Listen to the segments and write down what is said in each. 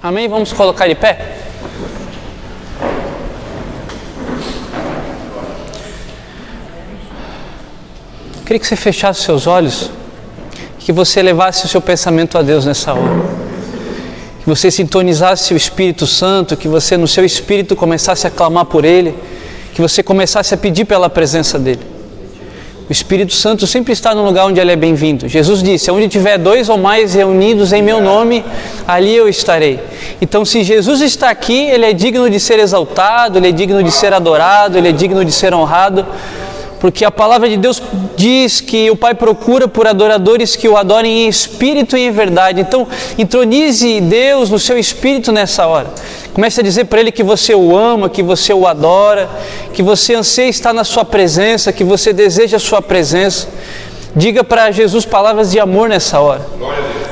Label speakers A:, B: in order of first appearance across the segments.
A: Amém? Vamos colocar de pé? Eu queria que você fechasse seus olhos, que você levasse o seu pensamento a Deus nessa hora, que você sintonizasse o Espírito Santo, que você no seu espírito começasse a clamar por Ele, que você começasse a pedir pela presença dEle. O Espírito Santo sempre está no lugar onde Ele é bem-vindo. Jesus disse: onde tiver 2 ou mais reunidos em meu nome, ali eu estarei. Então, se Jesus está aqui, Ele é digno de ser exaltado, Ele é digno de ser adorado, Ele é digno de ser honrado, porque a palavra de Deus diz que o Pai procura por adoradores que o adorem em espírito e em verdade. Então, entronize Deus no seu espírito nessa hora. Comece a dizer para Ele que você o ama, que você o adora, que você anseia estar na sua presença, que você deseja a sua presença. Diga para Jesus palavras de amor nessa hora,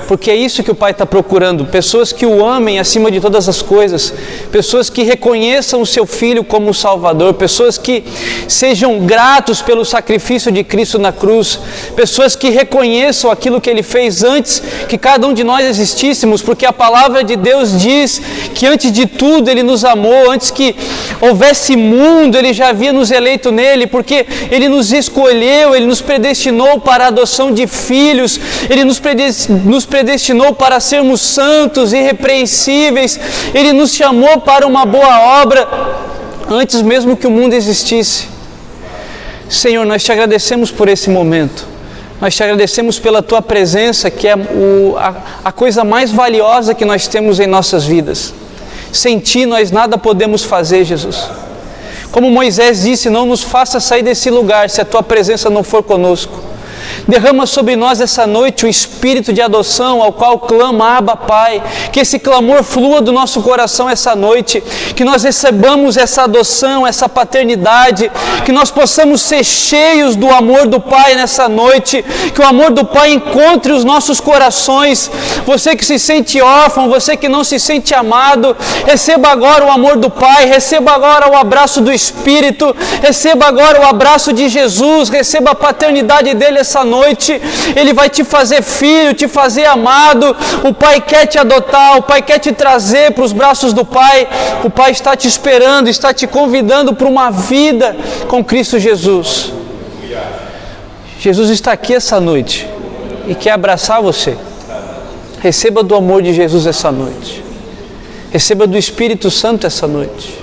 A: porque é isso que o Pai está procurando, pessoas que o amem acima de todas as coisas, pessoas que reconheçam o seu Filho como o Salvador, pessoas que sejam gratos pelo sacrifício de Cristo na cruz, pessoas que reconheçam aquilo que Ele fez antes que cada um de nós existíssemos, porque a palavra de Deus diz que antes de tudo Ele nos amou, antes que houvesse mundo Ele já havia nos eleito nele, porque Ele nos escolheu, Ele nos predestinou para a adoção de filhos, Ele nos predestinou para sermos santos, irrepreensíveis, Ele nos chamou para uma boa obra, antes mesmo que o mundo existisse. Senhor, nós te agradecemos por esse momento, nós te agradecemos pela Tua presença, que é a coisa mais valiosa que nós temos em nossas vidas. Sem Ti nós nada podemos fazer, Jesus. Como Moisés disse, não nos faça sair desse lugar se a Tua presença não for conosco. Derrama sobre nós essa noite o espírito de adoção ao qual clama Abba Pai, que esse clamor flua do nosso coração essa noite, que nós recebamos essa adoção, essa paternidade, que nós possamos ser cheios do amor do Pai nessa noite, que o amor do Pai encontre os nossos corações. Você que se sente órfão, você que não se sente amado, receba agora o amor do Pai, receba agora o abraço do Espírito, receba agora o abraço de Jesus, receba a paternidade dele essa noite. Ele vai te fazer filho, te fazer amado. O Pai quer te adotar, o Pai quer te trazer para os braços do Pai. O Pai está te esperando, está te convidando para uma vida com Cristo Jesus. Jesus está aqui essa noite e quer abraçar você. Receba do amor de Jesus essa noite. Receba do Espírito Santo essa noite.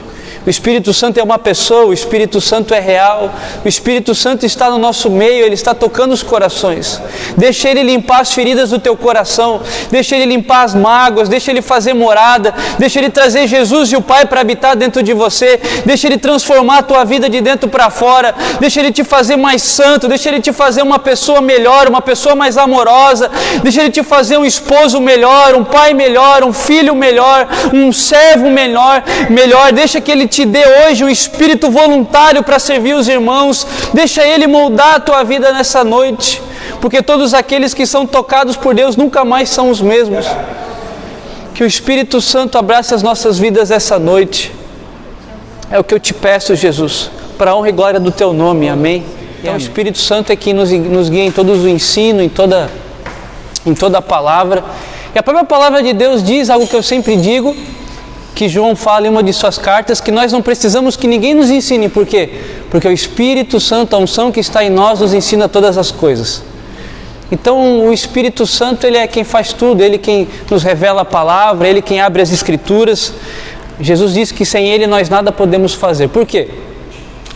A: O Espírito Santo é uma pessoa, o Espírito Santo é real, o Espírito Santo está no nosso meio, Ele está tocando os corações. Deixa Ele limpar as feridas do teu coração, deixa Ele limpar as mágoas, deixa Ele fazer morada, deixa Ele trazer Jesus e o Pai para habitar dentro de você, deixa Ele transformar a tua vida de dentro para fora, deixa Ele te fazer mais santo, deixa Ele te fazer uma pessoa melhor, uma pessoa mais amorosa, deixa Ele te fazer um esposo melhor, um pai melhor, um filho melhor, um servo melhor, deixa que Ele te dê hoje um espírito voluntário para servir os irmãos, deixa Ele moldar a tua vida nessa noite, porque todos aqueles que são tocados por Deus nunca mais são os mesmos. Que o Espírito Santo abrace as nossas vidas essa noite, é o que eu te peço, Jesus, para a honra e glória do teu nome, amém? Então o Espírito Santo é que nos guia em todo o ensino, em toda a palavra, e a própria palavra de Deus diz algo que eu sempre digo, que João fala em uma de suas cartas, que nós não precisamos que ninguém nos ensine. Por quê? Porque o Espírito Santo, a unção que está em nós, nos ensina todas as coisas. Então o Espírito Santo, Ele é quem faz tudo, Ele quem nos revela a palavra, Ele quem abre as Escrituras. Jesus disse que sem Ele nós nada podemos fazer. Por quê?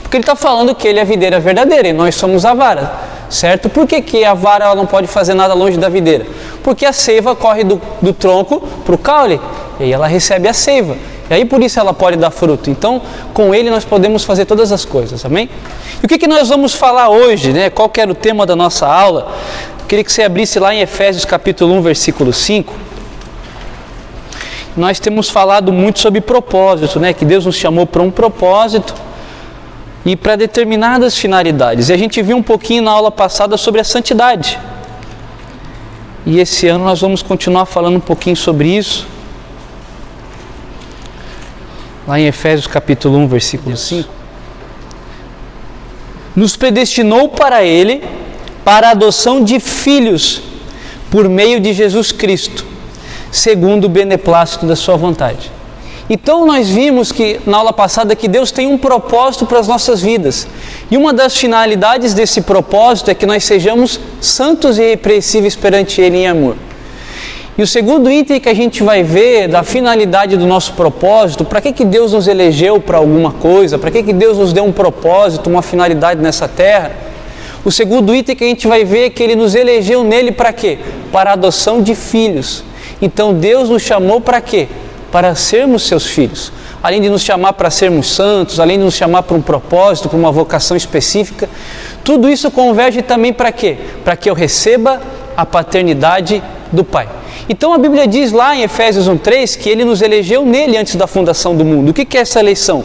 A: Porque Ele está falando que Ele é a videira verdadeira e nós somos a vara, certo? Por que a vara ela não pode fazer nada longe da videira? Porque a seiva corre do tronco para o caule, e aí ela recebe a seiva, e aí por isso ela pode dar fruto. Então com Ele nós podemos fazer todas as coisas, amém? E o que nós vamos falar hoje, né? Qual que era o tema da nossa aula? Eu queria que você abrisse lá em Efésios capítulo 1, versículo 5. Nós temos falado muito sobre propósito, né? Que Deus nos chamou para um propósito e para determinadas finalidades. E a gente viu um pouquinho na aula passada sobre a santidade. E esse ano nós vamos continuar falando um pouquinho sobre isso. Lá em Efésios capítulo 1, versículo 5. Nos predestinou para Ele, para a adoção de filhos, por meio de Jesus Cristo, segundo o beneplácito da sua vontade. Então nós vimos que na aula passada que Deus tem um propósito para as nossas vidas. E uma das finalidades desse propósito é que nós sejamos santos e irrepreensíveis perante Ele em amor. E o segundo item que a gente vai ver da finalidade do nosso propósito, para que Deus nos elegeu para alguma coisa, para que Deus nos deu um propósito, uma finalidade nessa terra. O segundo item que a gente vai ver é que Ele nos elegeu nele para quê? Para a adoção de filhos. Então Deus nos chamou para quê? Para sermos seus filhos. Além de nos chamar para sermos santos, além de nos chamar para um propósito, para uma vocação específica, tudo isso converge também para quê? Para que eu receba a paternidade do Pai. Então a Bíblia diz lá em Efésios 1:3 que Ele nos elegeu nele antes da fundação do mundo. O que é essa eleição?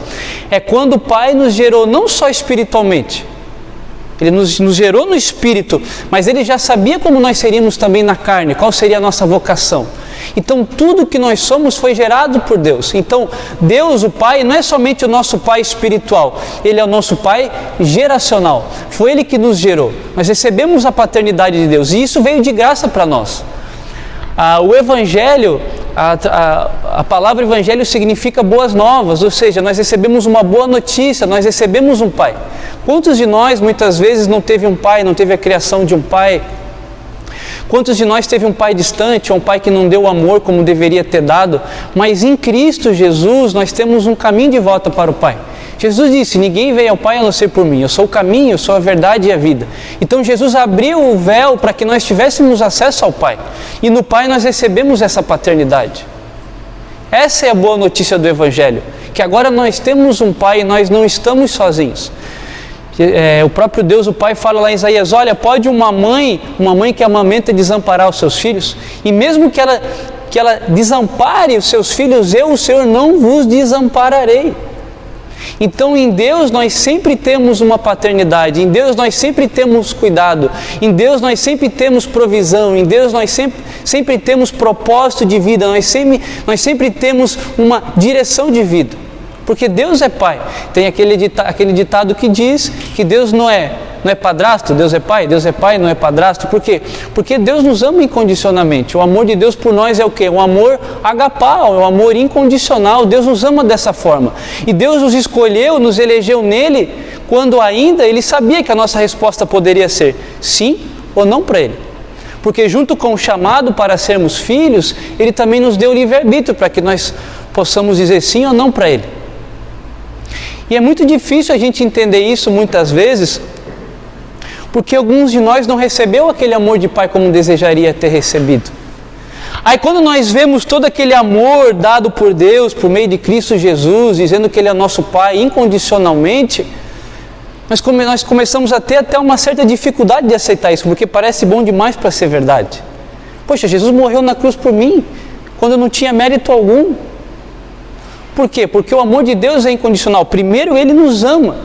A: É quando o Pai nos gerou não só espiritualmente, Ele nos gerou no Espírito, mas Ele já sabia como nós seríamos também na carne, qual seria a nossa vocação. Então tudo que nós somos foi gerado por Deus. Então Deus, o Pai, não é somente o nosso Pai espiritual, Ele é o nosso Pai geracional. Foi Ele que nos gerou. Nós recebemos a paternidade de Deus e isso veio de graça para nós. O Evangelho, a palavra Evangelho significa boas novas, ou seja, nós recebemos uma boa notícia, nós recebemos um Pai. Quantos de nós muitas vezes não teve um pai, não teve a criação de um pai? Quantos de nós teve um pai distante, ou um pai que não deu o amor como deveria ter dado? Mas em Cristo Jesus nós temos um caminho de volta para o Pai. Jesus disse, ninguém veio ao Pai a não ser por mim, eu sou o caminho, eu sou a verdade e a vida. Então Jesus abriu o véu para que nós tivéssemos acesso ao Pai. E no Pai nós recebemos essa paternidade. Essa é a boa notícia do Evangelho, que agora nós temos um Pai e nós não estamos sozinhos. O próprio Deus, o Pai, fala lá em Isaías, olha, pode uma mãe que amamenta desamparar os seus filhos? E mesmo que ela desampare os seus filhos, eu, o Senhor, não vos desampararei. Então em Deus nós sempre temos uma paternidade, em Deus nós sempre temos cuidado, em Deus nós sempre temos provisão, em Deus nós sempre temos propósito de vida, nós sempre temos uma direção de vida, porque Deus é Pai. Tem aquele ditado que diz que Deus não é padrasto, Deus é Pai, não é padrasto. Por quê? Porque Deus nos ama incondicionalmente. O amor de Deus por nós é o quê? Um amor agapau, é um amor incondicional. Deus nos ama dessa forma. E Deus nos escolheu, nos elegeu nele, quando ainda Ele sabia que a nossa resposta poderia ser sim ou não para Ele. Porque junto com o chamado para sermos filhos, Ele também nos deu o livre-arbítrio para que nós possamos dizer sim ou não para Ele. E é muito difícil a gente entender isso muitas vezes, porque alguns de nós não recebeu aquele amor de Pai como desejaria ter recebido. Aí quando nós vemos todo aquele amor dado por Deus, por meio de Cristo Jesus, dizendo que Ele é nosso Pai incondicionalmente, nós começamos a ter até uma certa dificuldade de aceitar isso, porque parece bom demais para ser verdade. Poxa, Jesus morreu na cruz por mim, quando eu não tinha mérito algum. Por quê? Porque o amor de Deus é incondicional. Primeiro Ele nos ama.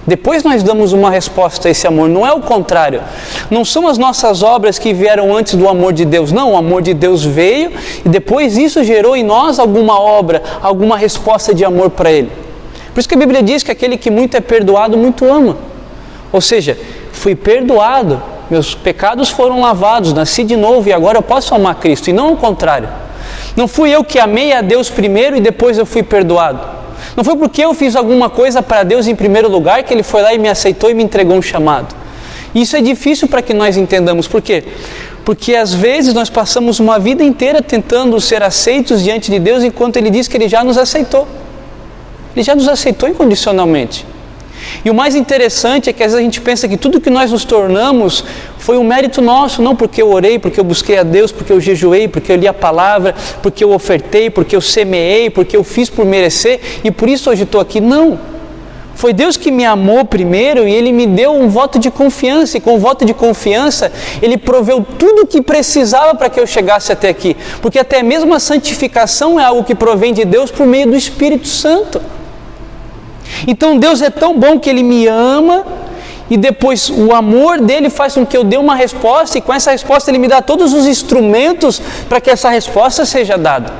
A: Depois nós damos uma resposta a esse amor, não é o contrário. Não são as nossas obras que vieram antes do amor de Deus, não. O amor de Deus veio e depois isso gerou em nós alguma obra, alguma resposta de amor para Ele. Por isso que a Bíblia diz que aquele que muito é perdoado, muito ama. Ou seja, fui perdoado, meus pecados foram lavados, nasci de novo e agora eu posso amar Cristo, e não o contrário. Não fui eu que amei a Deus primeiro e depois eu fui perdoado. Não foi porque eu fiz alguma coisa para Deus em primeiro lugar que Ele foi lá e me aceitou e me entregou um chamado. E isso é difícil para que nós entendamos. Por quê? Porque às vezes nós passamos uma vida inteira tentando ser aceitos diante de Deus, enquanto Ele diz que Ele já nos aceitou. Ele já nos aceitou incondicionalmente. E o mais interessante é que às vezes a gente pensa que tudo que nós nos tornamos foi um mérito nosso, não porque eu orei, porque eu busquei a Deus, porque eu jejuei, porque eu li a palavra, porque eu ofertei, porque eu semeei, porque eu fiz por merecer e por isso hoje estou aqui. Não, foi Deus que me amou primeiro e Ele me deu um voto de confiança, e com o voto de confiança Ele proveu tudo o que precisava para que eu chegasse até aqui, porque até mesmo a santificação é algo que provém de Deus por meio do Espírito Santo. Então Deus é tão bom que Ele me ama e depois o amor dEle faz com que eu dê uma resposta, e com essa resposta Ele me dá todos os instrumentos para que essa resposta seja dada.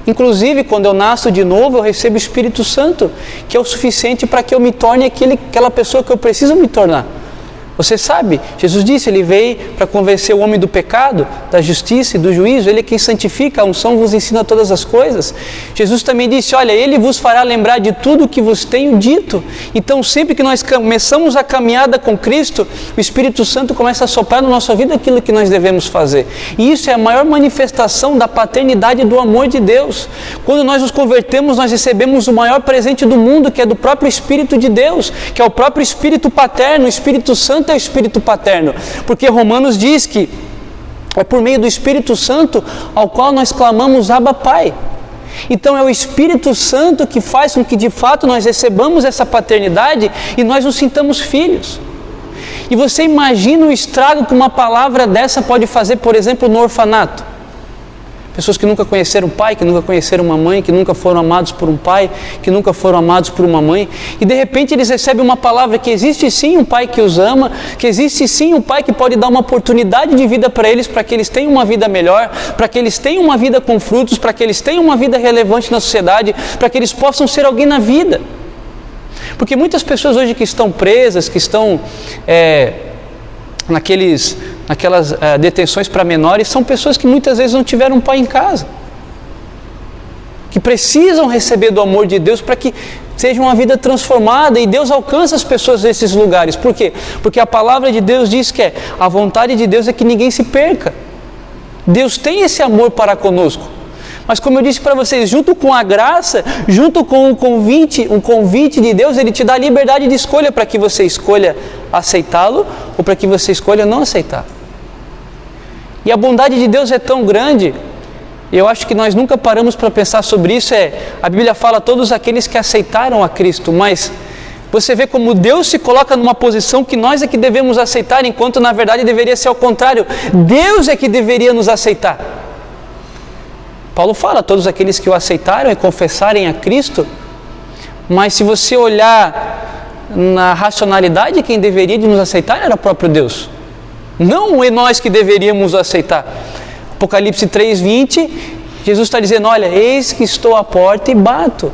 A: Inclusive, quando eu nasço de novo, eu recebo o Espírito Santo, que é o suficiente para que eu me torne aquela pessoa que eu preciso me tornar. Você sabe, Jesus disse, Ele veio para convencer o homem do pecado, da justiça e do juízo. Ele é quem santifica, a unção vos ensina todas as coisas. Jesus também disse, olha, Ele vos fará lembrar de tudo o que vos tenho dito. Então, sempre que nós começamos a caminhada com Cristo, o Espírito Santo começa a soprar na nossa vida aquilo que nós devemos fazer. E isso é a maior manifestação da paternidade e do amor de Deus. Quando nós nos convertemos, nós recebemos o maior presente do mundo, que é do próprio Espírito de Deus, que é o próprio Espírito paterno. O Espírito Santo é o Espírito paterno, porque Romanos diz que é por meio do Espírito Santo ao qual nós clamamos Abba Pai. Então é o Espírito Santo que faz com que de fato nós recebamos essa paternidade e nós nos sintamos filhos. E você imagina o estrago que uma palavra dessa pode fazer, por exemplo, no orfanato. Pessoas que nunca conheceram um pai, que nunca conheceram uma mãe, que nunca foram amados por um pai, que nunca foram amados por uma mãe, e de repente eles recebem uma palavra que existe sim um pai que os ama, que existe sim um pai que pode dar uma oportunidade de vida para eles, para que eles tenham uma vida melhor, para que eles tenham uma vida com frutos, para que eles tenham uma vida relevante na sociedade, para que eles possam ser alguém na vida. Porque muitas pessoas hoje que estão presas, que estão naquelas detenções para menores, são pessoas que muitas vezes não tiveram um pai em casa, que precisam receber do amor de Deus para que seja uma vida transformada, e Deus alcança as pessoas nesses lugares. Por quê? Porque a palavra de Deus diz que a vontade de Deus é que ninguém se perca. Deus tem esse amor para conosco. Mas como eu disse para vocês, junto com a graça, junto com o convite de Deus, Ele te dá liberdade de escolha para que você escolha aceitá-lo ou para que você escolha não aceitar. E a bondade de Deus é tão grande, eu acho que nós nunca paramos para pensar sobre isso. A Bíblia fala todos aqueles que aceitaram a Cristo, mas você vê como Deus se coloca numa posição que nós é que devemos aceitar, enquanto na verdade deveria ser ao contrário. Deus é que deveria nos aceitar. Paulo fala, todos aqueles que o aceitaram e confessarem a Cristo, mas se você olhar na racionalidade, quem deveria de nos aceitar era o próprio Deus, não é nós que deveríamos aceitar. Apocalipse 3:20, Jesus está dizendo, olha, eis que estou à porta e bato.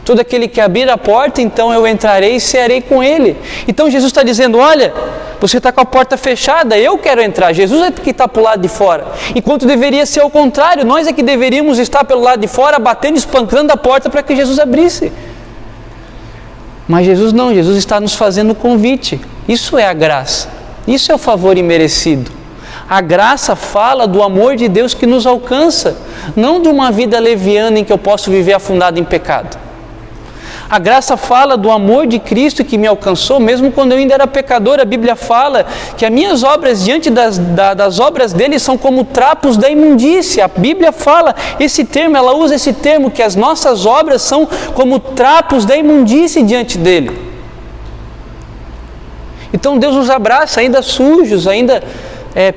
A: Todo aquele que abrir a porta, então eu entrarei e cearei com ele. Então Jesus está dizendo, olha, você está com a porta fechada, eu quero entrar. Jesus é que está para o lado de fora. Enquanto deveria ser o contrário, nós é que deveríamos estar pelo lado de fora, batendo, espancando a porta para que Jesus abrisse. Mas Jesus não, Jesus está nos fazendo o convite. Isso é a graça, isso é o favor imerecido. A graça fala do amor de Deus que nos alcança, não de uma vida leviana em que eu posso viver afundado em pecado. A graça fala do amor de Cristo que me alcançou, mesmo quando eu ainda era pecador. A Bíblia fala que as minhas obras diante das obras dele são como trapos da imundícia. A Bíblia fala esse termo, ela usa esse termo, que as nossas obras são como trapos da imundícia diante dele. Então Deus nos abraça ainda sujos, ainda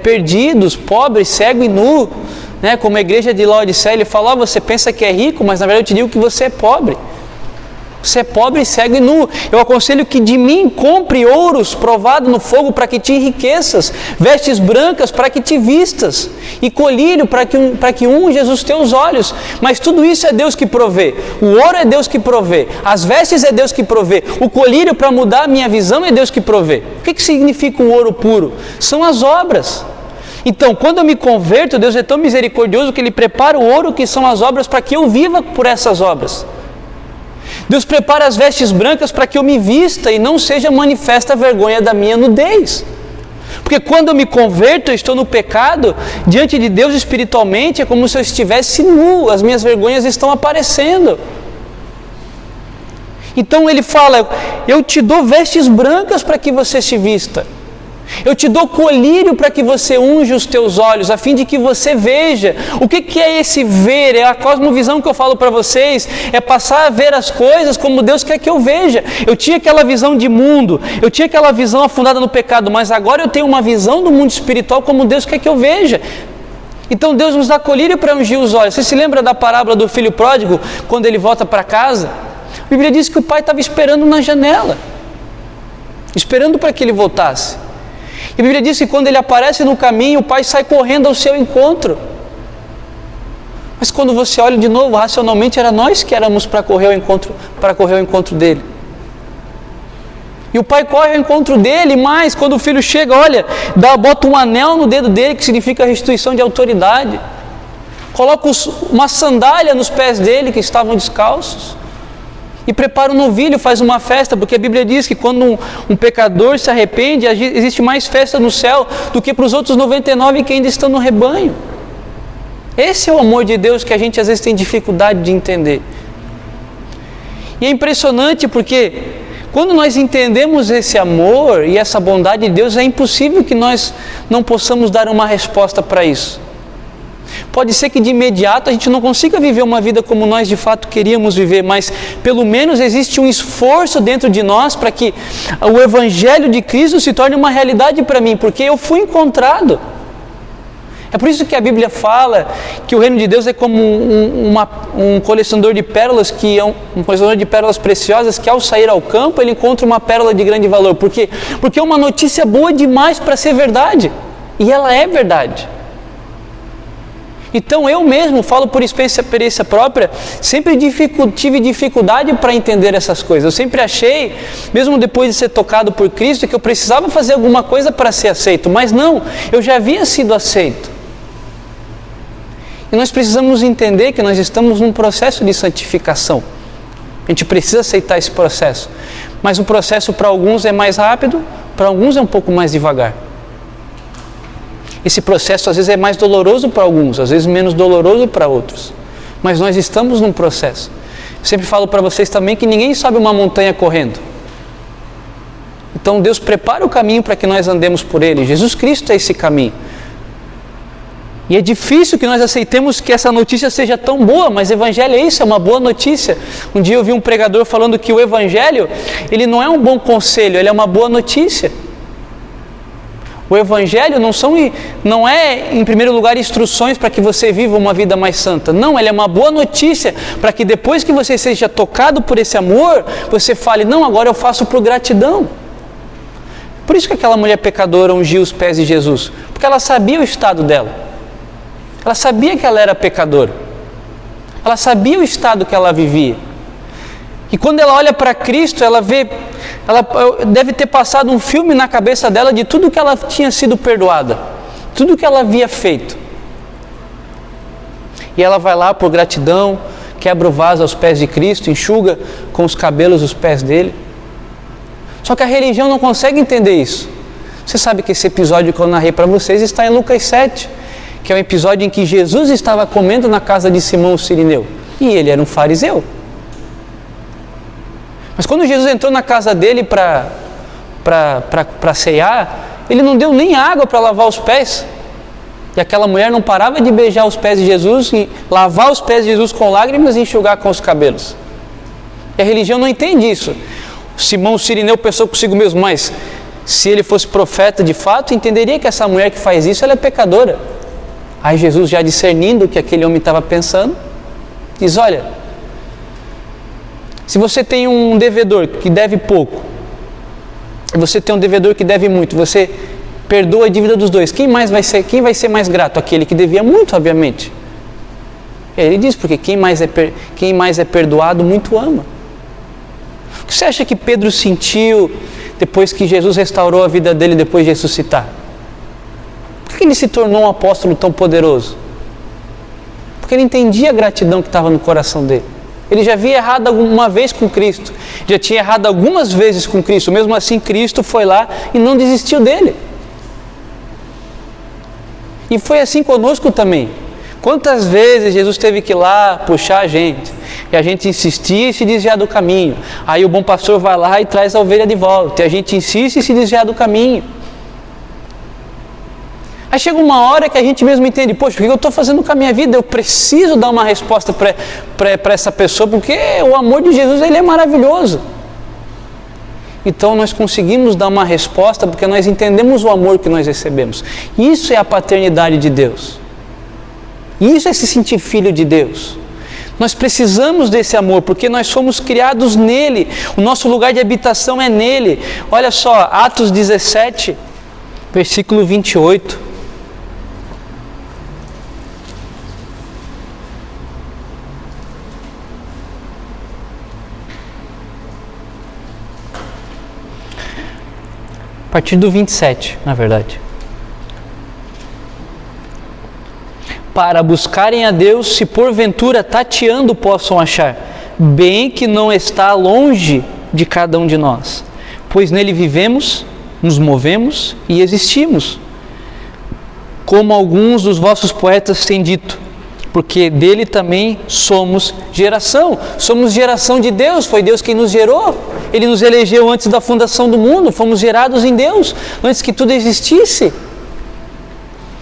A: perdidos, pobres, cego e nu, né? Como a igreja de Laodiceia, ele fala, você pensa que é rico, mas na verdade eu te digo que você é pobre. Você é pobre, cego e nu. Eu aconselho que de mim compre ouros provado no fogo para que te enriqueças, vestes brancas para que te vistas, e colírio para que unjas os teus olhos. Mas tudo isso é Deus que provê. O ouro é Deus que provê. As vestes é Deus que provê. O colírio para mudar a minha visão é Deus que provê. O que significa o ouro puro? São as obras. Então, quando eu me converto, Deus é tão misericordioso que Ele prepara o ouro, que são as obras, para que eu viva por essas obras. Deus prepara as vestes brancas para que eu me vista e não seja manifesta a vergonha da minha nudez. Porque quando eu me converto, eu estou no pecado, diante de Deus espiritualmente, é como se eu estivesse nu, as minhas vergonhas estão aparecendo. Então Ele fala, eu te dou vestes brancas para que você se vista. Eu te dou colírio para que você unja os teus olhos, a fim de que você veja. O que é esse ver? É a cosmovisão que eu falo para vocês, é passar a ver as coisas como Deus quer que eu veja. Eu tinha aquela visão de mundo, eu tinha aquela visão afundada no pecado, mas agora eu tenho uma visão do mundo espiritual como Deus quer que eu veja. Então Deus nos dá colírio para ungir os olhos. Você se lembra da parábola do filho pródigo, quando ele volta para casa? A Bíblia diz que o pai estava esperando na janela, esperando para que ele voltasse. E a Bíblia diz que quando ele aparece no caminho, o pai sai correndo ao seu encontro. Mas quando você olha de novo, racionalmente era nós que éramos para correr ao encontro dele. E o pai corre ao encontro dele, mas quando o filho chega, olha, bota um anel no dedo dele, que significa restituição de autoridade. Coloca uma sandália nos pés dele, que estavam descalços. E prepara um novilho, faz uma festa, porque a Bíblia diz que quando um pecador se arrepende, existe mais festa no céu do que para os outros 99 que ainda estão no rebanho. Esse é o amor de Deus que a gente às vezes tem dificuldade de entender. E é impressionante porque quando nós entendemos esse amor e essa bondade de Deus, é impossível que nós não possamos dar uma resposta para isso. Pode ser que de imediato a gente não consiga viver uma vida como nós de fato queríamos viver, mas pelo menos existe um esforço dentro de nós para que o Evangelho de Cristo se torne uma realidade para mim, porque eu fui encontrado. É por isso que a Bíblia fala que o reino de Deus é como um colecionador de pérolas, que é um colecionador de pérolas preciosas, que ao sair ao campo ele encontra uma pérola de grande valor. Por quê? Porque é uma notícia boa demais para ser verdade. E ela é verdade. Então eu mesmo, falo por experiência própria, sempre tive dificuldade para entender essas coisas. Eu sempre achei, mesmo depois de ser tocado por Cristo, que eu precisava fazer alguma coisa para ser aceito. Mas não, eu já havia sido aceito. E nós precisamos entender que nós estamos num processo de santificação. A gente precisa aceitar esse processo. Mas o processo para alguns é mais rápido, para alguns é um pouco mais devagar. Esse processo às vezes é mais doloroso para alguns, às vezes menos doloroso para outros. Mas nós estamos num processo. Eu sempre falo para vocês também que ninguém sobe uma montanha correndo. Então Deus prepara o caminho para que nós andemos por ele. Jesus Cristo é esse caminho. E é difícil que nós aceitemos que essa notícia seja tão boa, mas o Evangelho é isso, é uma boa notícia. Um dia eu vi um pregador falando que o Evangelho, ele não é um bom conselho, ele é uma boa notícia. O Evangelho não é, em primeiro lugar, instruções para que você viva uma vida mais santa. Não, ele é uma boa notícia para que depois que você seja tocado por esse amor, você fale, não, agora eu faço por gratidão. Por isso que aquela mulher pecadora ungiu os pés de Jesus, porque ela sabia o estado dela. Ela sabia que ela era pecadora. Ela sabia o estado que ela vivia. E quando ela olha para Cristo, ela deve ter passado um filme na cabeça dela de tudo que ela tinha sido perdoada, tudo que ela havia feito. E ela vai lá por gratidão, quebra o vaso aos pés de Cristo, enxuga com os cabelos os pés dele. Só que a religião não consegue entender isso. Você sabe que esse episódio que eu narrei para vocês está em Lucas 7, que é um episódio em que Jesus estava comendo na casa de Simão o Cirineu, e ele era um fariseu. Mas quando Jesus entrou na casa dele para ceiar, ele não deu nem água para lavar os pés. E aquela mulher não parava de beijar os pés de Jesus, e lavar os pés de Jesus com lágrimas e enxugar com os cabelos. E a religião não entende isso. Simão o Cirineu pensou consigo mesmo, mas se ele fosse profeta de fato, entenderia que essa mulher que faz isso, ela é pecadora. Aí Jesus, já discernindo o que aquele homem estava pensando, diz, olha, se você tem um devedor que deve pouco, e você tem um devedor que deve muito, você perdoa a dívida dos dois, quem vai ser mais grato? Aquele que devia muito, obviamente. Ele diz, porque quem mais é perdoado, muito ama. O que você acha que Pedro sentiu depois que Jesus restaurou a vida dele depois de ressuscitar? Por que ele se tornou um apóstolo tão poderoso? Porque ele entendia a gratidão que estava no coração dele. Ele já havia errado alguma vez com Cristo, já tinha errado algumas vezes com Cristo, mesmo assim Cristo foi lá e não desistiu dele. E foi assim conosco também. Quantas vezes Jesus teve que ir lá puxar a gente, e a gente insistia em se desviar do caminho, aí o bom pastor vai lá e traz a ovelha de volta, e a gente insiste em se desviar do caminho. Aí chega uma hora que a gente mesmo entende, poxa, o que eu estou fazendo com a minha vida? Eu preciso dar uma resposta para essa pessoa, porque o amor de Jesus, ele é maravilhoso. Então nós conseguimos dar uma resposta porque nós entendemos o amor que nós recebemos. Isso é a paternidade de Deus. Isso é se sentir filho de Deus. Nós precisamos desse amor porque nós somos criados nele. O nosso lugar de habitação é nele. Olha só, Atos 17, versículo 28. A partir do 27, na verdade. Para buscarem a Deus, se porventura tateando possam achar, bem que não está longe de cada um de nós, pois nele vivemos, nos movemos e existimos, como alguns dos vossos poetas têm dito, porque dele também somos geração de Deus, foi Deus quem nos gerou, Ele nos elegeu antes da fundação do mundo, fomos gerados em Deus, antes que tudo existisse.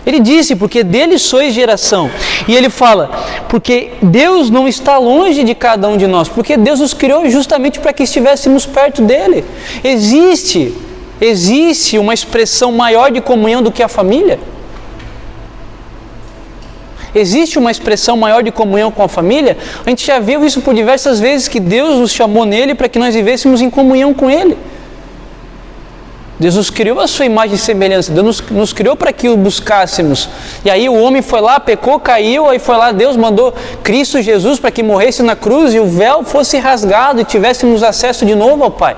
A: Ele disse, porque dele sois geração. E ele fala, porque Deus não está longe de cada um de nós, porque Deus nos criou justamente para que estivéssemos perto dele. Existe uma expressão maior de comunhão do que a família? Existe uma expressão maior de comunhão com a família? A gente já viu isso por diversas vezes, que Deus nos chamou nele para que nós vivêssemos em comunhão com Ele. Deus nos criou a sua imagem e semelhança, Deus nos criou para que o buscássemos. E aí o homem foi lá, pecou, caiu, aí foi lá, Deus mandou Cristo Jesus para que morresse na cruz e o véu fosse rasgado e tivéssemos acesso de novo ao Pai.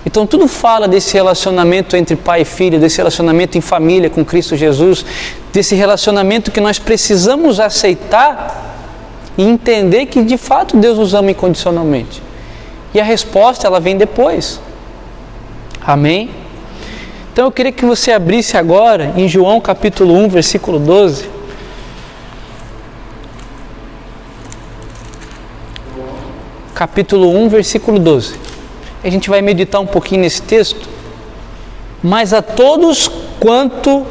A: Então tudo fala desse relacionamento entre pai e filho, desse relacionamento em família com Cristo Jesus, desse relacionamento que nós precisamos aceitar e entender que de fato Deus nos ama incondicionalmente. E a resposta ela vem depois. Amém? Então eu queria que você abrisse agora em João capítulo 1, versículo 12. Capítulo 1, versículo 12. A gente vai meditar um pouquinho nesse texto. Mas a todos quanto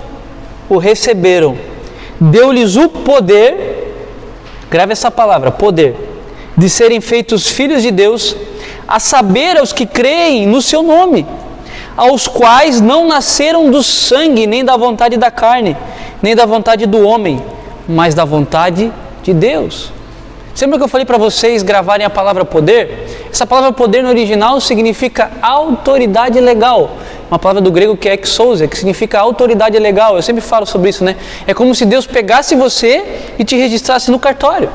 A: o receberam, deu-lhes o poder, grave essa palavra, poder, de serem feitos filhos de Deus, a saber aos que creem no seu nome, aos quais não nasceram do sangue, nem da vontade da carne, nem da vontade do homem, mas da vontade de Deus. Lembra que eu falei para vocês gravarem a palavra poder? Essa palavra poder no original significa autoridade legal. Uma palavra do grego que é exousia, que significa autoridade legal. Eu sempre falo sobre isso, né? É como se Deus pegasse você e te registrasse no cartório.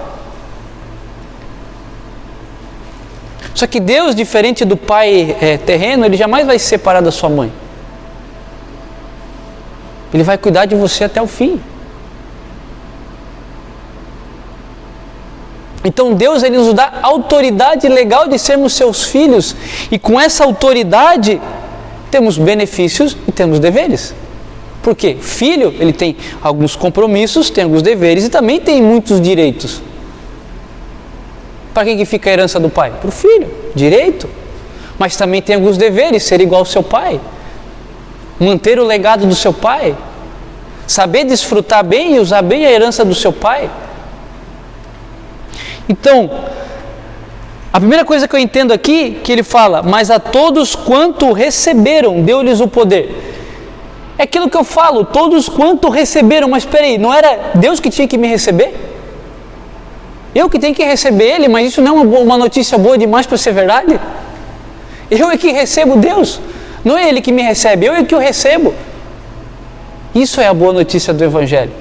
A: Só que Deus, diferente do pai terreno, Ele jamais vai se separar da sua mãe. Ele vai cuidar de você até o fim. Então Deus, Ele nos dá autoridade legal de sermos seus filhos. E com essa autoridade, temos benefícios e temos deveres. Por quê? Filho, ele tem alguns compromissos, tem alguns deveres e também tem muitos direitos. Para quem que fica a herança do pai? Para o filho, direito. Mas também tem alguns deveres, ser igual ao seu pai. Manter o legado do seu pai. Saber desfrutar bem e usar bem a herança do seu pai. Então, a primeira coisa que eu entendo aqui, que ele fala, mas a todos quanto receberam, deu-lhes o poder. É aquilo que eu falo, todos quanto receberam, mas espera aí, não era Deus que tinha que me receber? Eu que tenho que receber Ele, mas isso não é uma notícia boa demais para ser verdade? Eu é que recebo Deus, não é Ele que me recebe, eu é que o recebo. Isso é a boa notícia do Evangelho.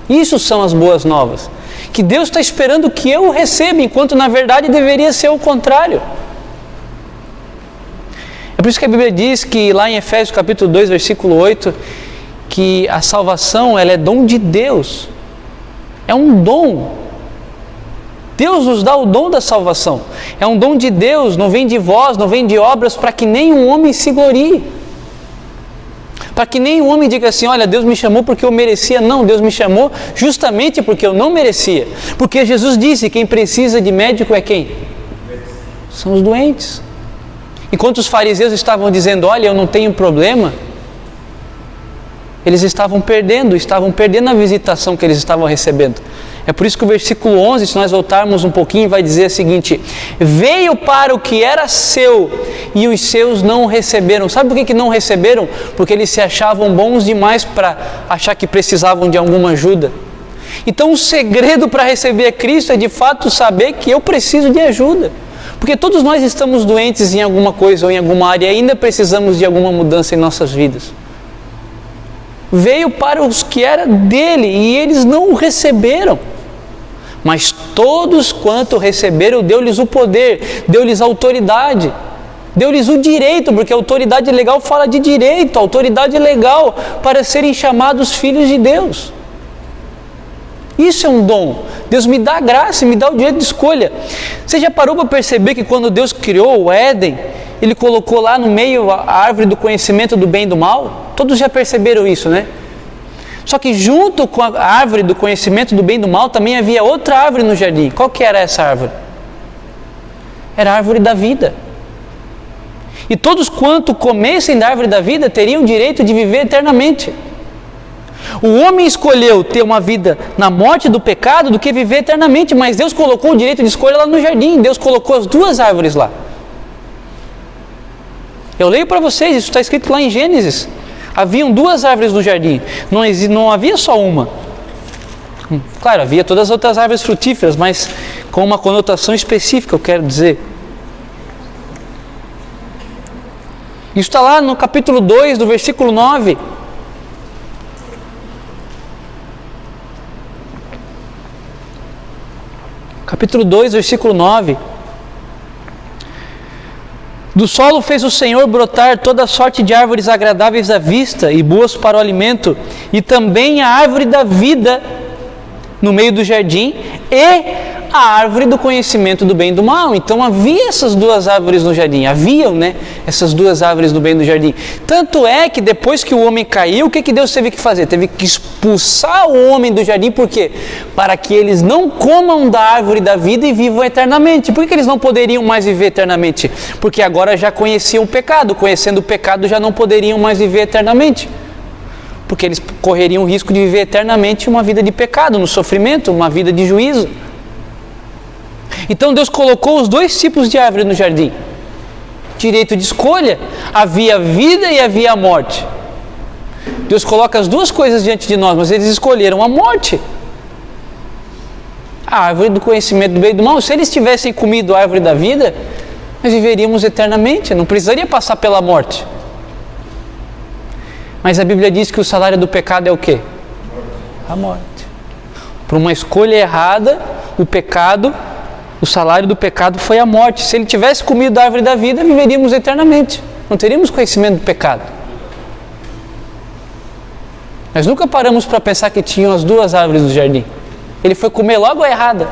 A: Isso são as boas novas. Que Deus está esperando que eu o receba, enquanto na verdade deveria ser o contrário. É por isso que a Bíblia diz que lá em Efésios capítulo 2, versículo 8, que a salvação ela é dom de Deus. É um dom. Deus nos dá o dom da salvação. É um dom de Deus, não vem de vós, não vem de obras, para que nenhum homem se glorie. Para que nenhum homem diga assim, olha, Deus me chamou porque eu merecia. Não, Deus me chamou justamente porque eu não merecia. Porque Jesus disse, quem precisa de médico é quem? São os doentes. Enquanto os fariseus estavam dizendo, olha, eu não tenho problema, eles estavam perdendo a visitação que eles estavam recebendo. É por isso que o versículo 11, se nós voltarmos um pouquinho, vai dizer o seguinte, veio para o que era seu e os seus não o receberam. Sabe por que não receberam? Porque eles se achavam bons demais para achar que precisavam de alguma ajuda. Então o segredo para receber Cristo é de fato saber que eu preciso de ajuda. Porque todos nós estamos doentes em alguma coisa ou em alguma área e ainda precisamos de alguma mudança em nossas vidas. Veio para os que era dele e eles não o receberam. Mas todos quanto receberam, deu-lhes o poder, deu-lhes autoridade Deu-lhes o direito, porque a autoridade legal fala de direito, a autoridade legal para serem chamados filhos de Deus. Isso é um dom. Deus me dá a graça, me dá o direito de escolha. Você já parou para perceber que quando Deus criou o Éden, Ele colocou lá no meio a árvore do conhecimento do bem e do mal? Todos já perceberam isso, né? Só que junto com a árvore do conhecimento do bem e do mal, também havia outra árvore no jardim. Qual que era essa árvore? Era a árvore da vida. E todos quanto comessem da árvore da vida teriam o direito de viver eternamente. O homem escolheu ter uma vida na morte do pecado do que viver eternamente, mas Deus colocou o direito de escolha lá no jardim. Deus colocou as duas árvores lá. Eu leio para vocês, isso está escrito lá em Gênesis. Haviam duas árvores no jardim, não havia só uma. Claro, havia todas as outras árvores frutíferas, mas com uma conotação específica, eu quero dizer. Isso está lá no capítulo 2, do versículo 9. Capítulo 2, versículo 9. Do solo fez o Senhor brotar toda sorte de árvores agradáveis à vista e boas para o alimento, e também a árvore da vida no meio do jardim e a árvore do conhecimento do bem e do mal. Então havia essas duas árvores no jardim, essas duas árvores do bem do jardim. Tanto é que depois que o homem caiu, o que Deus teve que fazer? Teve que expulsar o homem do jardim, por quê? Para que eles não comam da árvore da vida e vivam eternamente. Por que eles não poderiam mais viver eternamente? Porque agora já conheciam o pecado, conhecendo o pecado já não poderiam mais viver eternamente. Porque eles correriam o risco de viver eternamente uma vida de pecado, no sofrimento, uma vida de juízo. Então Deus colocou os dois tipos de árvore no jardim. Direito de escolha, havia a vida e havia a morte. Deus coloca as duas coisas diante de nós, mas eles escolheram a morte. A árvore do conhecimento do bem e do mal. Se eles tivessem comido a árvore da vida, nós viveríamos eternamente, não precisaria passar pela morte. Mas a Bíblia diz que o salário do pecado é o quê? A morte. Por uma escolha errada, o salário do pecado foi a morte. Se ele tivesse comido a árvore da vida, viveríamos eternamente. Não teríamos conhecimento do pecado. Nós nunca paramos para pensar que tinham as duas árvores do jardim. Ele foi comer logo a errada.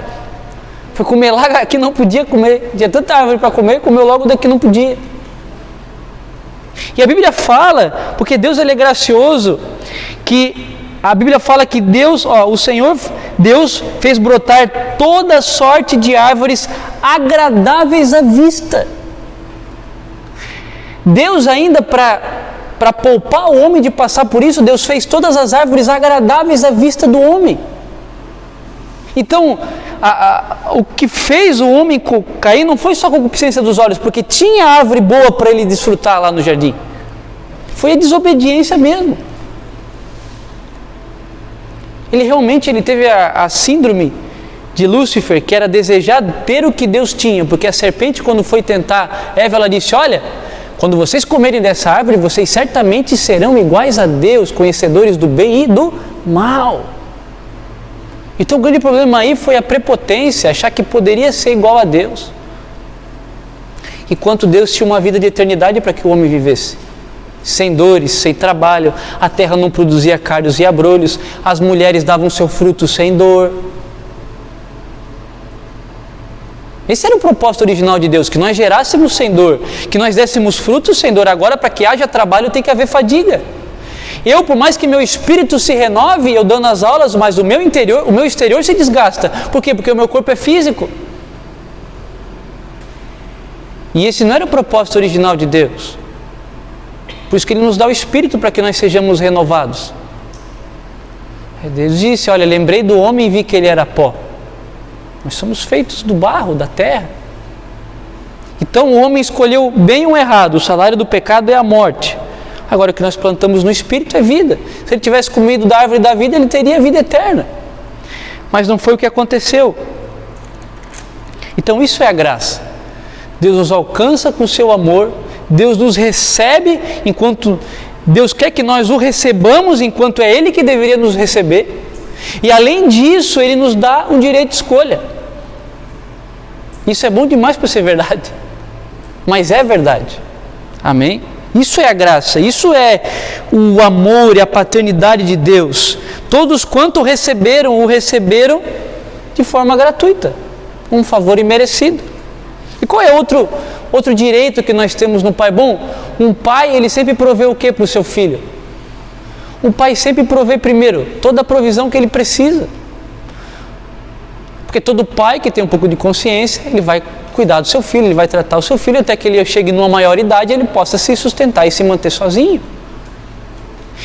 A: Foi comer lá que não podia comer. Tinha tanta árvore para comer, comeu logo da que não podia. E a Bíblia fala, porque Deus ele é gracioso, que a Bíblia fala que Deus, Deus fez brotar toda sorte de árvores agradáveis à vista. Deus ainda para poupar o homem de passar por isso, Deus fez todas as árvores agradáveis à vista do homem. Então, o que fez o homem cair não foi só a concupiscência dos olhos, porque tinha árvore boa para ele desfrutar lá no jardim. Foi a desobediência mesmo. Ele teve a síndrome de Lúcifer, que era desejar ter o que Deus tinha, porque a serpente, quando foi tentar Eva, ela disse: olha, quando vocês comerem dessa árvore, vocês certamente serão iguais a Deus, conhecedores do bem e do mal. Então o grande problema aí foi a prepotência, achar que poderia ser igual a Deus. Enquanto Deus tinha uma vida de eternidade para que o homem vivesse. Sem dores, sem trabalho, a terra não produzia cardos e abrolhos, as mulheres davam seu fruto sem dor. Esse era o propósito original de Deus, que nós gerássemos sem dor, que nós dessemos frutos sem dor. Agora, para que haja trabalho, tem que haver fadiga. Eu, por mais que meu espírito se renove, eu dando as aulas, mas o meu exterior se desgasta. Por quê? Porque o meu corpo é físico. E esse não era o propósito original de Deus. Por isso que Ele nos dá o Espírito para que nós sejamos renovados. Deus disse: olha, lembrei do homem e vi que ele era pó. Nós somos feitos do barro, da terra. Então o homem escolheu bem ou errado, o salário do pecado é a morte. Agora o que nós plantamos no Espírito é vida. Se ele tivesse comido da árvore da vida, ele teria vida eterna. Mas não foi o que aconteceu. Então isso é a graça. Deus nos alcança com o seu amor, Deus nos recebe enquanto Deus quer que nós o recebamos enquanto é Ele que deveria nos receber. E além disso, Ele nos dá um direito de escolha. Isso é bom demais para ser verdade. mas é verdade. Amém? Isso é a graça, isso é o amor e a paternidade de Deus. Todos quanto receberam, o receberam de forma gratuita, um favor imerecido. E qual é outro direito que nós temos no pai? Bom, um pai, ele sempre provê o que para o seu filho? Um pai sempre provê primeiro toda a provisão que ele precisa. Porque todo pai que tem um pouco de consciência, ele vai cuidar do seu filho, ele vai tratar o seu filho até que ele chegue numa maior idade e ele possa se sustentar e se manter sozinho.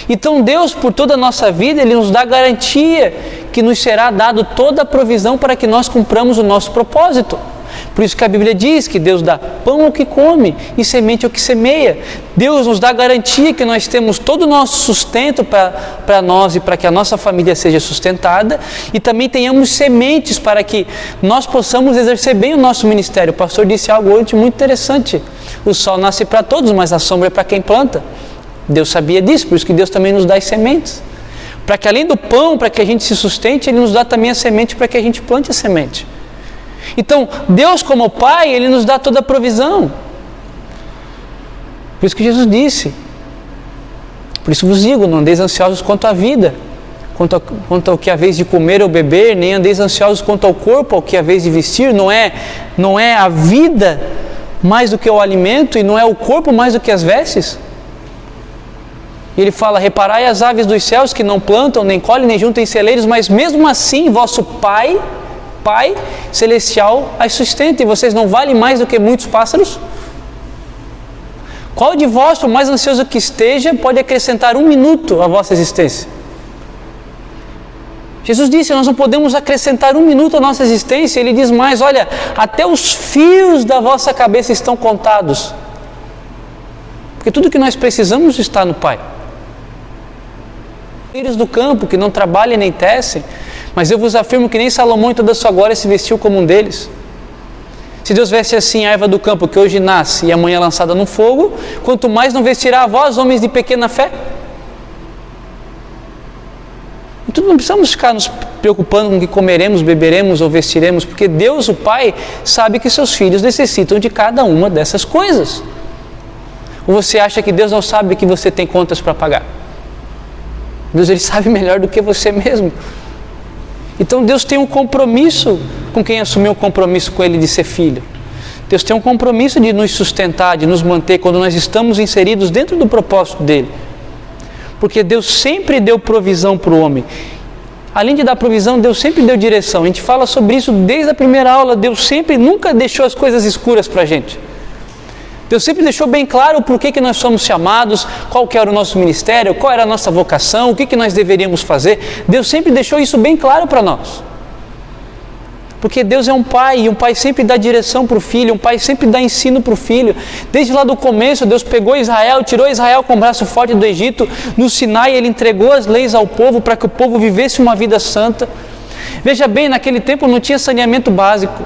A: Então Deus, por toda a nossa vida, Ele nos dá garantia que nos será dado toda a provisão para que nós cumpramos o nosso propósito. Por isso que a Bíblia diz que Deus dá pão ao que come e semente ao que semeia. Deus nos dá garantia que nós temos todo o nosso sustento para nós e para que a nossa família seja sustentada, e também tenhamos sementes para que nós possamos exercer bem o nosso ministério. O pastor disse algo hoje muito interessante: o sol nasce para todos, mas a sombra é para quem planta. Deus sabia disso, por isso que Deus também nos dá as sementes. Para que além do pão, para que a gente se sustente, Ele nos dá também a semente para que a gente plante a semente. Então, Deus como Pai, Ele nos dá toda a provisão. Por isso que Jesus disse: por isso vos digo, não andeis ansiosos quanto à vida, quanto ao que é a vez de comer ou beber, nem andeis ansiosos quanto ao corpo, ao que é a vez de vestir. Não é a vida mais do que o alimento, e não é o corpo mais do que as vestes? E ele fala: reparai as aves dos céus, que não plantam, nem colhem, nem juntam em celeiros, mas mesmo assim vosso Pai celestial as sustenta, e vocês não valem mais do que muitos pássaros? Qual de vós, por mais ansioso que esteja, pode acrescentar 1 minuto à vossa existência? Jesus disse: nós não podemos acrescentar 1 minuto à nossa existência. Ele diz mais: olha, até os fios da vossa cabeça estão contados. Porque tudo que nós precisamos está no Pai. Filhos do campo, que não trabalham nem tecem, mas eu vos afirmo que nem Salomão em toda a sua glória se vestiu como um deles. Se Deus veste assim a erva do campo, que hoje nasce e amanhã é lançada no fogo, quanto mais não vestirá a vós, homens de pequena fé? Então não precisamos ficar nos preocupando com o que comeremos, beberemos ou vestiremos, porque Deus, o Pai, sabe que seus filhos necessitam de cada uma dessas coisas. Ou você acha que Deus não sabe que você tem contas para pagar? Deus, Ele sabe melhor do que você mesmo. Então Deus tem um compromisso com quem assumiu o compromisso com Ele de ser filho. Deus tem um compromisso de nos sustentar, de nos manter quando nós estamos inseridos dentro do propósito dEle. Porque Deus sempre deu provisão para o homem. Além de dar provisão, Deus sempre deu direção. A gente fala sobre isso desde a primeira aula. Deus nunca deixou as coisas escuras para a gente. Deus sempre deixou bem claro o porquê que nós somos chamados, qual que era o nosso ministério, qual era a nossa vocação, o que nós deveríamos fazer. Deus sempre deixou isso bem claro para nós. Porque Deus é um pai, e um pai sempre dá direção para o filho, um pai sempre dá ensino para o filho. Desde lá do começo, Deus pegou Israel, tirou Israel com o braço forte do Egito. No Sinai, Ele entregou as leis ao povo para que o povo vivesse uma vida santa. Veja bem, naquele tempo não tinha saneamento básico.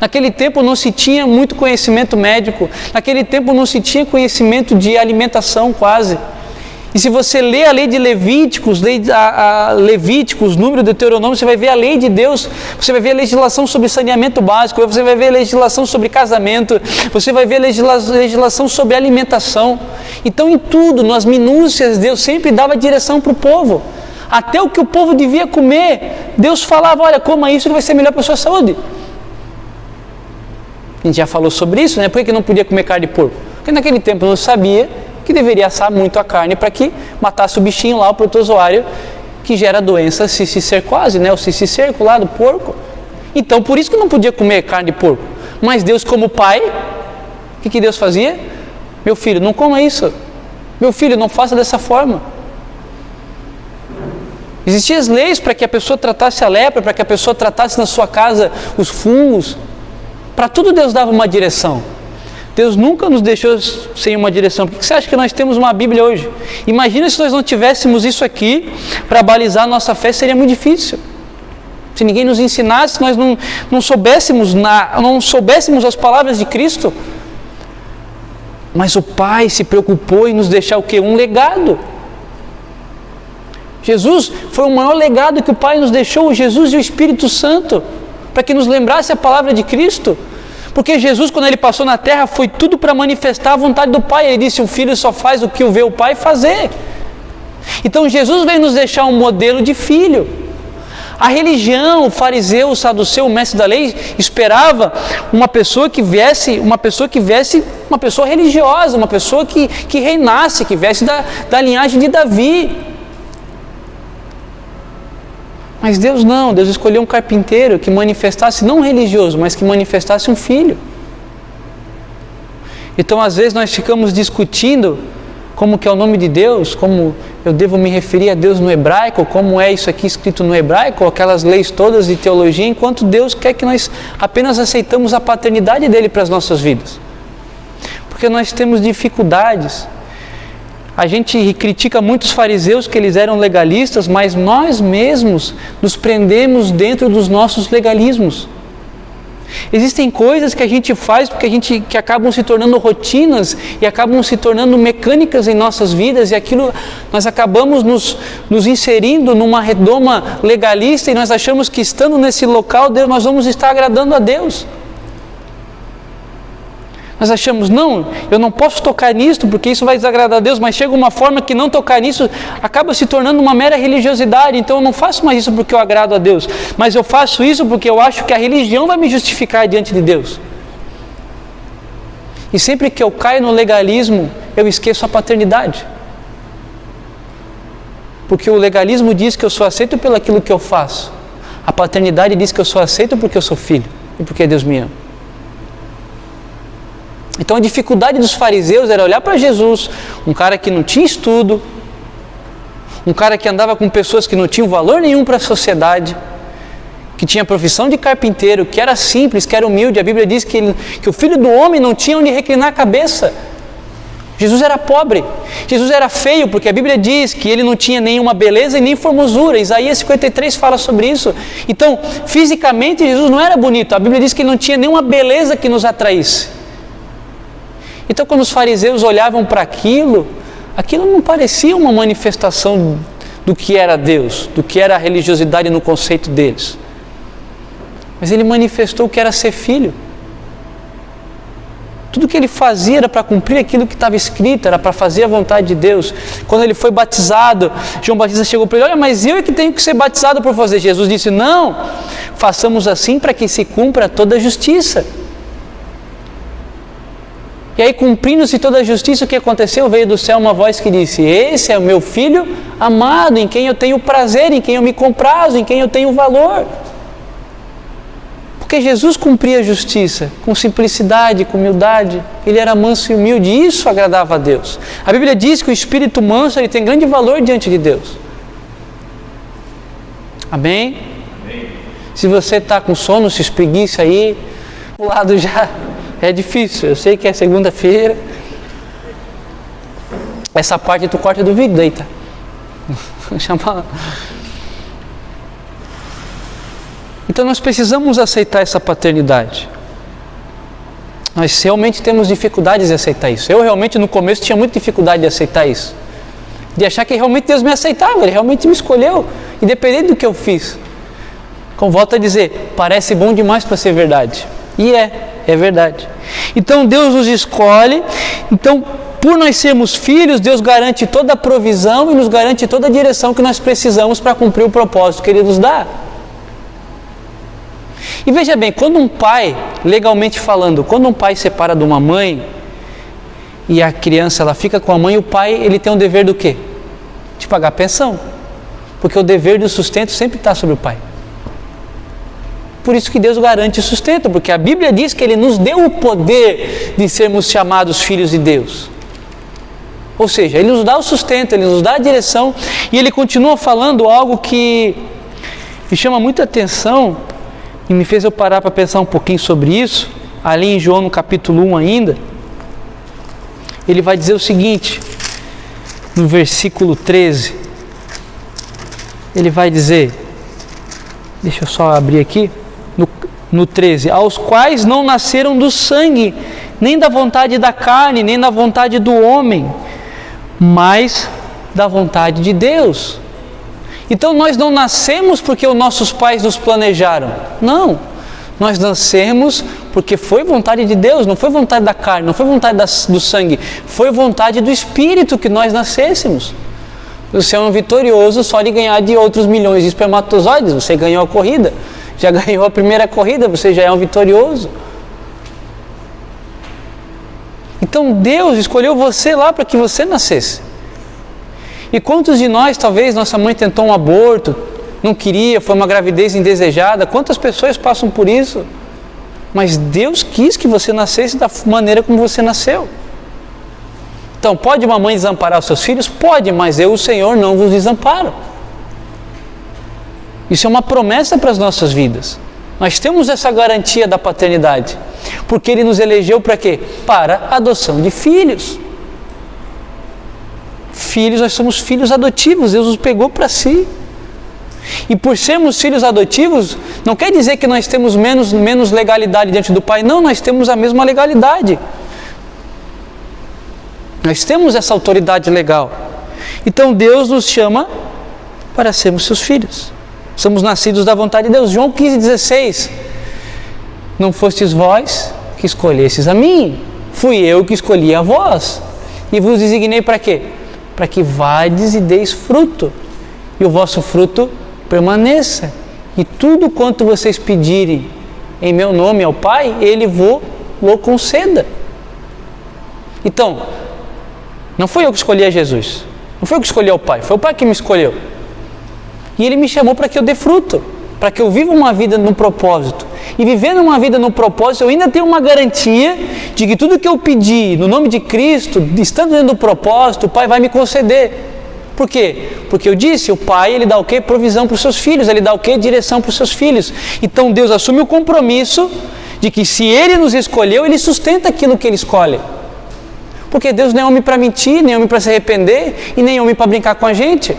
A: Naquele tempo não se tinha muito conhecimento médico. Naquele tempo não se tinha conhecimento de alimentação quase. E se você lê a lei de Levíticos, Levíticos, número do Deuteronômio, você vai ver a lei de Deus, você vai ver a legislação sobre saneamento básico, você vai ver a legislação sobre casamento, você vai ver a legislação sobre alimentação. Então em tudo, nas minúcias, Deus sempre dava direção para o povo. Até o que o povo devia comer, Deus falava: olha, coma isso que vai ser melhor para a sua saúde. A gente já falou sobre isso, né? Por que não podia comer carne de porco? Porque naquele tempo não sabia que deveria assar muito a carne para que matasse o bichinho lá, o protozoário, que gera a doença cisticercose, né? O cisticerco lá do porco. Então, por isso que não podia comer carne de porco. Mas Deus, como pai, o que Deus fazia? Meu filho, não coma isso. Meu filho, não faça dessa forma. Existiam as leis para que a pessoa tratasse a lepra, para que a pessoa tratasse na sua casa os fungos. Para tudo Deus dava uma direção. Deus nunca nos deixou sem uma direção. Por que você acha que nós temos uma Bíblia hoje? Imagina se nós não tivéssemos isso aqui para balizar a nossa fé, seria muito difícil. Se ninguém nos ensinasse, nós não soubéssemos as palavras de Cristo. Mas o Pai se preocupou em nos deixar o quê? Um legado. Jesus foi o maior legado que o Pai nos deixou, Jesus e o Espírito Santo, para que nos lembrasse a palavra de Cristo. Porque Jesus, quando ele passou na terra, foi tudo para manifestar a vontade do Pai. Ele disse: o Filho só faz o que o vê o Pai fazer. Então Jesus veio nos deixar um modelo de filho. A religião, o fariseu, o saduceu, o mestre da lei, esperava uma pessoa religiosa, uma pessoa que reinasse, que viesse da linhagem de Davi. Mas Deus não, Deus escolheu um carpinteiro que manifestasse, não um religioso, mas que manifestasse um filho. Então às vezes nós ficamos discutindo como que é o nome de Deus, como eu devo me referir a Deus no hebraico, como é isso aqui escrito no hebraico, aquelas leis todas de teologia, enquanto Deus quer que nós apenas aceitamos a paternidade dele para as nossas vidas. Porque nós temos dificuldades. A gente critica muito os fariseus que eles eram legalistas, mas nós mesmos nos prendemos dentro dos nossos legalismos. Existem coisas que a gente faz que acabam se tornando rotinas e acabam se tornando mecânicas em nossas vidas, e aquilo nós acabamos nos inserindo numa redoma legalista, e nós achamos que estando nesse local nós vamos estar agradando a Deus. Nós achamos: não, eu não posso tocar nisso porque isso vai desagradar a Deus, mas chega uma forma que não tocar nisso acaba se tornando uma mera religiosidade. Então eu não faço mais isso porque eu agrado a Deus, mas eu faço isso porque eu acho que a religião vai me justificar diante de Deus. E sempre que eu caio no legalismo, eu esqueço a paternidade. Porque o legalismo diz que eu sou aceito pelo aquilo que eu faço. A paternidade diz que eu sou aceito porque eu sou filho e porque Deus me ama. Então a dificuldade dos fariseus era olhar para Jesus, um cara que não tinha estudo, um cara que andava com pessoas que não tinham valor nenhum para a sociedade, que tinha a profissão de carpinteiro, que era simples, que era humilde. A Bíblia diz que o filho do homem não tinha onde reclinar a cabeça. Jesus era pobre, Jesus era feio, porque a Bíblia diz que ele não tinha nenhuma beleza e nem formosura. Isaías 53 fala sobre isso. Então, fisicamente Jesus não era bonito, a Bíblia diz que ele não tinha nenhuma beleza que nos atraísse. Então, quando os fariseus olhavam para aquilo não parecia uma manifestação do que era Deus, do que era a religiosidade no conceito deles. Mas ele manifestou o que era ser filho. Tudo que ele fazia era para cumprir aquilo que estava escrito, era para fazer a vontade de Deus. Quando ele foi batizado, João Batista chegou para ele: olha, mas eu é que tenho que ser batizado por você. Jesus disse: não, façamos assim para que se cumpra toda a justiça. E aí, cumprindo-se toda a justiça, o que aconteceu? Veio do céu uma voz que disse: esse é o meu filho amado, em quem eu tenho prazer, em quem eu me comprazo, em quem eu tenho valor. Porque Jesus cumpria a justiça com simplicidade, com humildade. Ele era manso e humilde, e isso agradava a Deus. A Bíblia diz que o espírito manso ele tem grande valor diante de Deus. Amém? Amém. Se você está com sono, se espreguice aí, o lado já... É difícil, eu sei que é segunda-feira. Essa parte tu corta do vídeo, deita. Então nós precisamos aceitar essa paternidade. Nós realmente temos dificuldades de aceitar isso. Eu realmente no começo tinha muita dificuldade de aceitar isso. De achar que realmente Deus me aceitava, Ele realmente me escolheu, independente do que eu fiz. Como volto a dizer, parece bom demais para ser verdade. E é verdade. Então Deus nos escolhe. Então, por nós sermos filhos, Deus garante toda a provisão e nos garante toda a direção que nós precisamos para cumprir o propósito que Ele nos dá. E veja bem, quando um pai, legalmente falando, quando um pai separa de uma mãe e a criança ela fica com a mãe, o pai ele tem um dever do quê? De pagar a pensão. Porque o dever do sustento sempre está sobre o pai. Por isso que Deus garante o sustento, porque a Bíblia diz que Ele nos deu o poder de sermos chamados filhos de Deus. Ou seja, Ele nos dá o sustento, Ele nos dá a direção, e Ele continua falando algo que me chama muita atenção e me fez eu parar para pensar um pouquinho sobre isso. Ali em João no capítulo 1 ainda, Ele vai dizer o seguinte, no versículo 13, Ele vai dizer, deixa eu só abrir aqui, no 13, aos quais não nasceram do sangue, nem da vontade da carne, nem da vontade do homem, mas da vontade de Deus. Então nós não nascemos porque os nossos pais nos planejaram. Não, nós nascemos porque foi vontade de Deus, não foi vontade da carne, não foi vontade do sangue, foi vontade do Espírito que nós nascêssemos. Você é um vitorioso só de ganhar de outros milhões de espermatozoides. Você ganhou a corrida, já ganhou a primeira corrida, você já é um vitorioso. Então Deus escolheu você lá para que você nascesse. E quantos de nós, talvez nossa mãe tentou um aborto, não queria, foi uma gravidez indesejada, quantas pessoas passam por isso? Mas Deus quis que você nascesse da maneira como você nasceu. Então, pode uma mãe desamparar os seus filhos? Pode, mas eu, o Senhor, não vos desamparo. Isso é uma promessa para as nossas vidas. Nós temos essa garantia da paternidade, porque Ele nos elegeu para quê? Para a adoção de filhos. Filhos, nós somos filhos adotivos, Deus nos pegou para si. E por sermos filhos adotivos, não quer dizer que nós temos menos legalidade diante do Pai. Não, nós temos a mesma legalidade. Nós temos essa autoridade legal. Então Deus nos chama para sermos seus filhos. Somos nascidos da vontade de Deus. João 15,16. Não fostes vós que escolhestes a mim, fui eu que escolhi a vós. E vos designei para quê? Para que vades e deis fruto, e o vosso fruto permaneça. E tudo quanto vocês pedirem em meu nome ao Pai, Ele vos conceda. Então, não foi eu que escolhi a Jesus, não foi eu que escolhi ao Pai, foi o Pai que me escolheu. E Ele me chamou para que eu dê fruto, para que eu viva uma vida no propósito. E vivendo uma vida no propósito, eu ainda tenho uma garantia de que tudo que eu pedir no nome de Cristo, estando dentro do propósito, o Pai vai me conceder. Por quê? Porque eu disse, o Pai, Ele dá o quê? Provisão para os seus filhos, Ele dá o quê? Direção para os seus filhos. Então Deus assume o compromisso de que se Ele nos escolheu, Ele sustenta aquilo que Ele escolhe. Porque Deus não é homem para mentir, nem homem para se arrepender, e nem homem para brincar com a gente.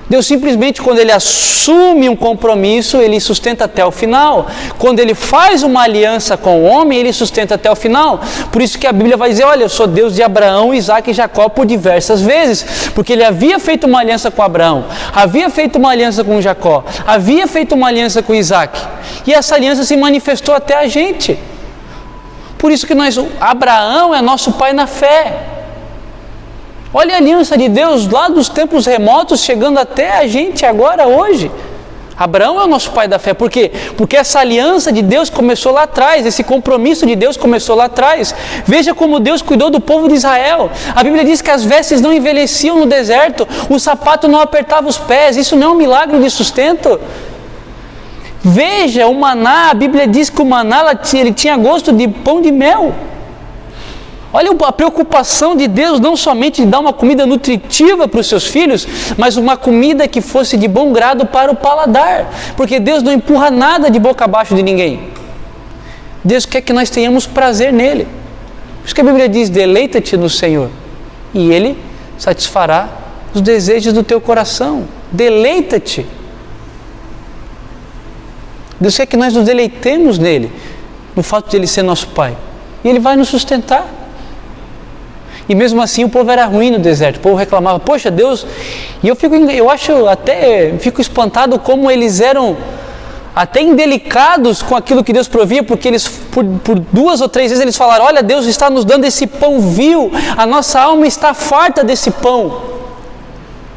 A: Deus simplesmente, quando Ele assume um compromisso, Ele sustenta até o final. Quando Ele faz uma aliança com o homem, Ele sustenta até o final. Por isso que a Bíblia vai dizer, olha, eu sou Deus de Abraão, Isaque e Jacó por diversas vezes. Porque Ele havia feito uma aliança com Abraão, havia feito uma aliança com Jacó, havia feito uma aliança com Isaque. E essa aliança se manifestou até a gente. Por isso que Abraão é nosso pai na fé. Olha a aliança de Deus lá dos tempos remotos, chegando até a gente agora, hoje. Abraão é o nosso pai da fé. Por quê? Porque essa aliança de Deus começou lá atrás, esse compromisso de Deus começou lá atrás. Veja como Deus cuidou do povo de Israel. A Bíblia diz que as vestes não envelheciam no deserto, o sapato não apertava os pés. Isso não é um milagre de sustento? Veja, o maná, a Bíblia diz que o maná ele tinha gosto de pão de mel. Olha a preocupação de Deus, não somente de dar uma comida nutritiva para os seus filhos, mas uma comida que fosse de bom grado para o paladar. Porque Deus não empurra nada de boca abaixo de ninguém. Deus quer que nós tenhamos prazer nele. Por isso que a Bíblia diz, deleita-te no Senhor, e Ele satisfará os desejos do teu coração. Deleita-te. Deus quer que nós nos deleitemos nele, no fato de Ele ser nosso Pai. E Ele vai nos sustentar. E mesmo assim o povo era ruim no deserto, o povo reclamava, poxa Deus, e eu fico espantado como eles eram até indelicados com aquilo que Deus provia, porque eles por 2 ou 3 vezes eles falaram, olha, Deus está nos dando esse pão vil, a nossa alma está farta desse pão,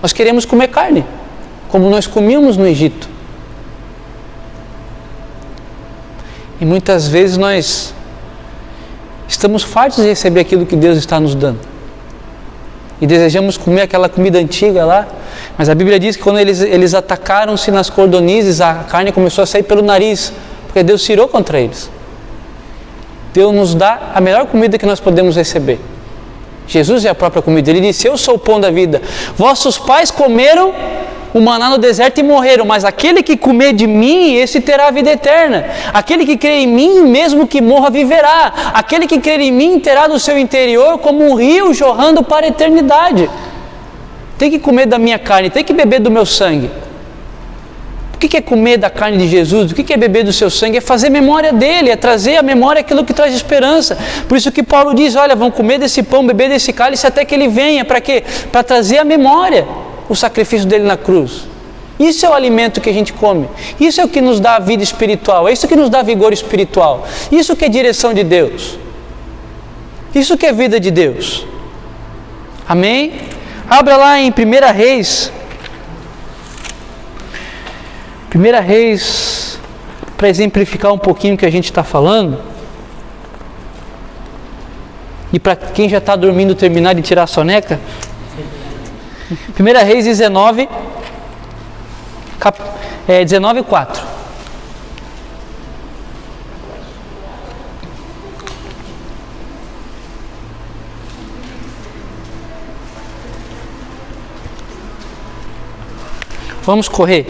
A: nós queremos comer carne, como nós comíamos no Egito. E muitas vezes nós estamos fartos de receber aquilo que Deus está nos dando. E desejamos comer aquela comida antiga lá. Mas a Bíblia diz que quando eles atacaram-se nas cordonizes, a carne começou a sair pelo nariz. Porque Deus se irou contra eles. Deus nos dá a melhor comida que nós podemos receber. Jesus é a própria comida. Ele disse, eu sou o pão da vida. Vossos pais comeram o maná no deserto e morreram, mas aquele que comer de mim, esse terá a vida eterna. Aquele que crê em mim, mesmo que morra, viverá. Aquele que crê em mim terá no seu interior como um rio jorrando para a eternidade. Tem que comer da minha carne, tem que beber do meu sangue. O que é comer da carne de Jesus? O que é beber do seu sangue? É fazer memória dele, é trazer à memória aquilo que traz esperança. Por isso que Paulo diz, olha, vão comer desse pão, beber desse cálice até que ele venha. Para quê? Para trazer à memória o sacrifício dele na cruz. Isso é o alimento que a gente come. Isso é o que nos dá a vida espiritual. É isso que nos dá vigor espiritual. Isso que é direção de Deus. Isso que é vida de Deus. Amém? Abra lá em 1 Reis. 1 Reis, para exemplificar um pouquinho o que a gente está falando. E para quem já está dormindo terminar de tirar a soneca. 1 Reis 19, 19:4. Vamos correr.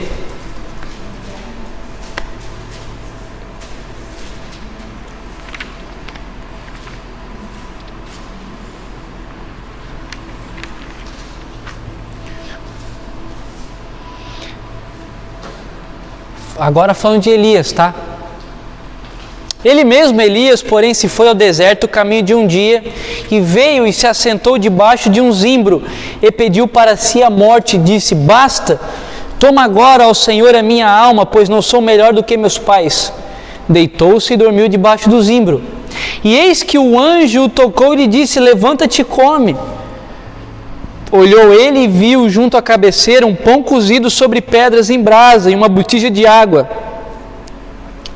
A: Agora falando de Elias, tá? Ele mesmo, Elias, porém, se foi ao deserto, caminho de um dia, e veio e se assentou debaixo de um zimbro, e pediu para si a morte, e disse: basta, toma agora ao Senhor a minha alma, pois não sou melhor do que meus pais. Deitou-se e dormiu debaixo do zimbro. E eis que o anjo o tocou e lhe disse: levanta-te e come. Olhou ele e viu junto à cabeceira um pão cozido sobre pedras em brasa e uma botija de água.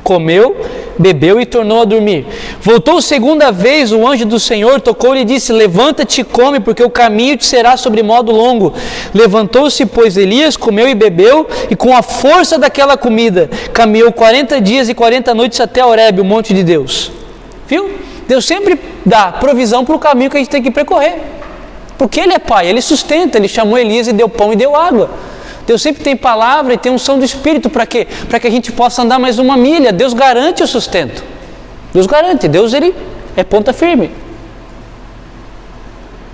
A: Comeu, bebeu e tornou a dormir. Voltou segunda vez o anjo do Senhor, tocou-lhe e disse: levanta-te e come, porque o caminho te será sobre modo longo. Levantou-se, pois, Elias, comeu e bebeu, e com a força daquela comida, caminhou 40 dias e 40 noites até Horebe, o monte de Deus. Viu? Deus sempre dá provisão para o caminho que a gente tem que percorrer. Porque Ele é Pai, Ele sustenta, Ele chamou Elias e deu pão e deu água. Deus sempre tem palavra e tem unção do Espírito, para quê? Para que a gente possa andar mais uma milha. Deus garante o sustento. Deus garante, Deus Ele é ponta firme.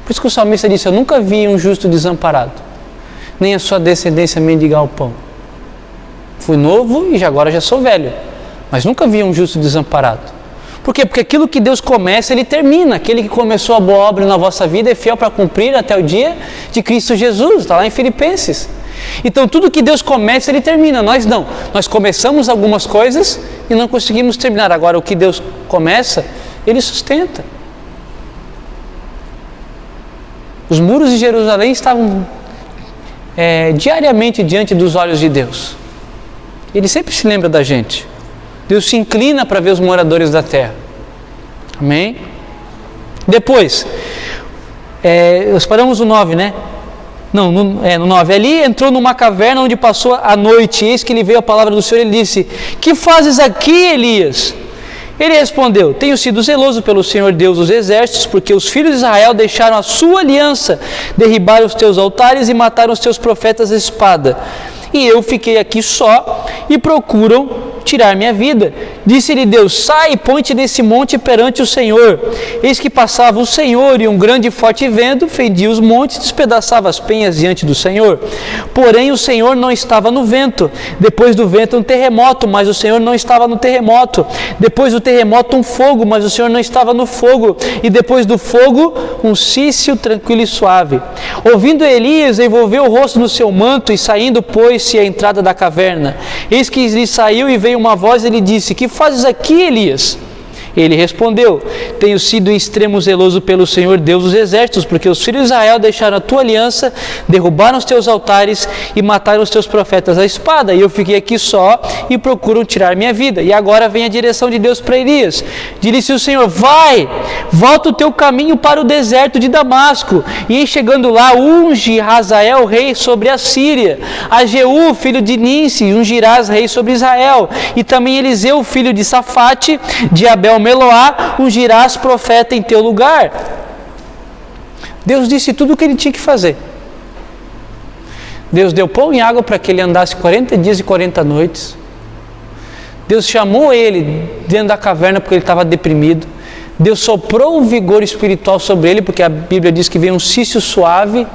A: Por isso que o salmista disse: eu nunca vi um justo desamparado, nem a sua descendência mendigar o pão. Fui novo e agora já sou velho, mas nunca vi um justo desamparado. Por quê? Porque aquilo que Deus começa, Ele termina. Aquele que começou a boa obra na vossa vida é fiel para cumprir até o dia de Cristo Jesus. Está lá em Filipenses. Então tudo que Deus começa, Ele termina. Nós não. Nós começamos algumas coisas e não conseguimos terminar. Agora o que Deus começa, Ele sustenta. Os muros de Jerusalém estavam diariamente diante dos olhos de Deus. Ele sempre se lembra da gente. Deus se inclina para ver os moradores da terra. Amém? Depois, nós paramos no 9, né? Não, no 9. Ali entrou numa caverna onde passou a noite. Eis que lhe veio a palavra do Senhor e ele disse: que fazes aqui, Elias? Ele respondeu: tenho sido zeloso pelo Senhor Deus dos exércitos, porque os filhos de Israel deixaram a sua aliança, derribaram os teus altares e mataram os teus profetas à espada. E eu fiquei aqui só e procuram tirar minha vida. Disse-lhe Deus: sai e põe-te nesse monte perante o Senhor. Eis que passava o Senhor, e um grande e forte vento fendia os montes e despedaçava as penhas diante do Senhor. Porém o Senhor não estava no vento. Depois do vento um terremoto, mas o Senhor não estava no terremoto. Depois do terremoto um fogo, mas o Senhor não estava no fogo. E depois do fogo um cício tranquilo e suave. Ouvindo Elias, envolveu o rosto no seu manto e saindo pôs-se à entrada da caverna. Eis que lhe saiu e veio uma voz e lhe disse: que fazes aqui, Elias? Ele respondeu: tenho sido em extremo zeloso pelo Senhor Deus dos exércitos, porque os filhos de Israel deixaram a tua aliança, derrubaram os teus altares e mataram os teus profetas à espada, e eu fiquei aqui só e procuram tirar minha vida. E agora vem a direção de Deus para Elias. Disse o Senhor: vai, volta o teu caminho para o deserto de Damasco, e em chegando lá unge Hazael rei sobre a Síria, a Jeú filho de Ninsi ungirás rei sobre Israel, e também Eliseu filho de Safate de Abel Meloá ungirás profeta em teu lugar. Deus disse tudo o que ele tinha que fazer. Deus deu pão e água para que ele andasse 40 dias e 40 noites. Deus chamou ele dentro da caverna porque ele estava deprimido. Deus soprou um vigor espiritual sobre ele, porque a Bíblia diz que veio um cício suave,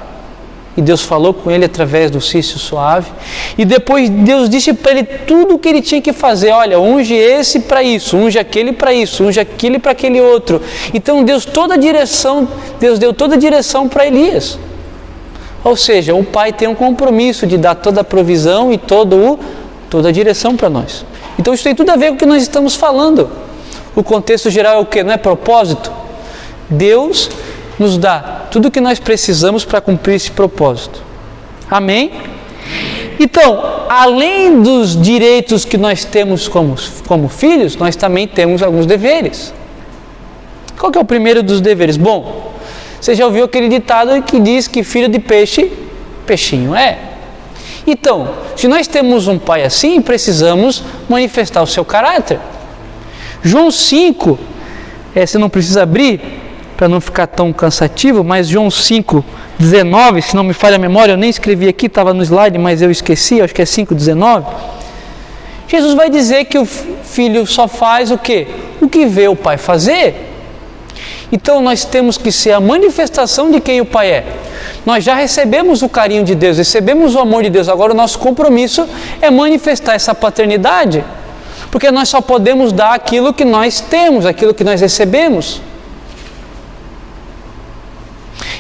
A: e Deus falou com ele através do cício suave. E depois Deus disse para ele tudo o que ele tinha que fazer. Olha, unge esse para isso, unge aquele para isso, unge aquele para aquele outro. Então Deus deu toda a direção para Elias. Ou seja, o Pai tem um compromisso de dar toda a provisão e toda a direção para nós. Então isso tem tudo a ver com o que nós estamos falando. O contexto geral é o quê? Não é propósito? Deus nos dá tudo o que nós precisamos para cumprir esse propósito. Amém? Então, além dos direitos que nós temos como filhos, nós também temos alguns deveres. Qual que é o primeiro dos deveres? Bom, você já ouviu aquele ditado que diz que filho de peixe, peixinho é. Então, se nós temos um pai assim, precisamos manifestar o seu caráter. João 5, você não precisa abrir, para não ficar tão cansativo, mas João 5, 19, se não me falha a memória, eu nem escrevi aqui, estava no slide, mas eu esqueci, acho que é 5, 19. Jesus vai dizer que o filho só faz o quê? O que vê o pai fazer. Então nós temos que ser a manifestação de quem o pai é. Nós já recebemos o carinho de Deus, recebemos o amor de Deus, agora o nosso compromisso é manifestar essa paternidade, porque nós só podemos dar aquilo que nós temos, aquilo que nós recebemos.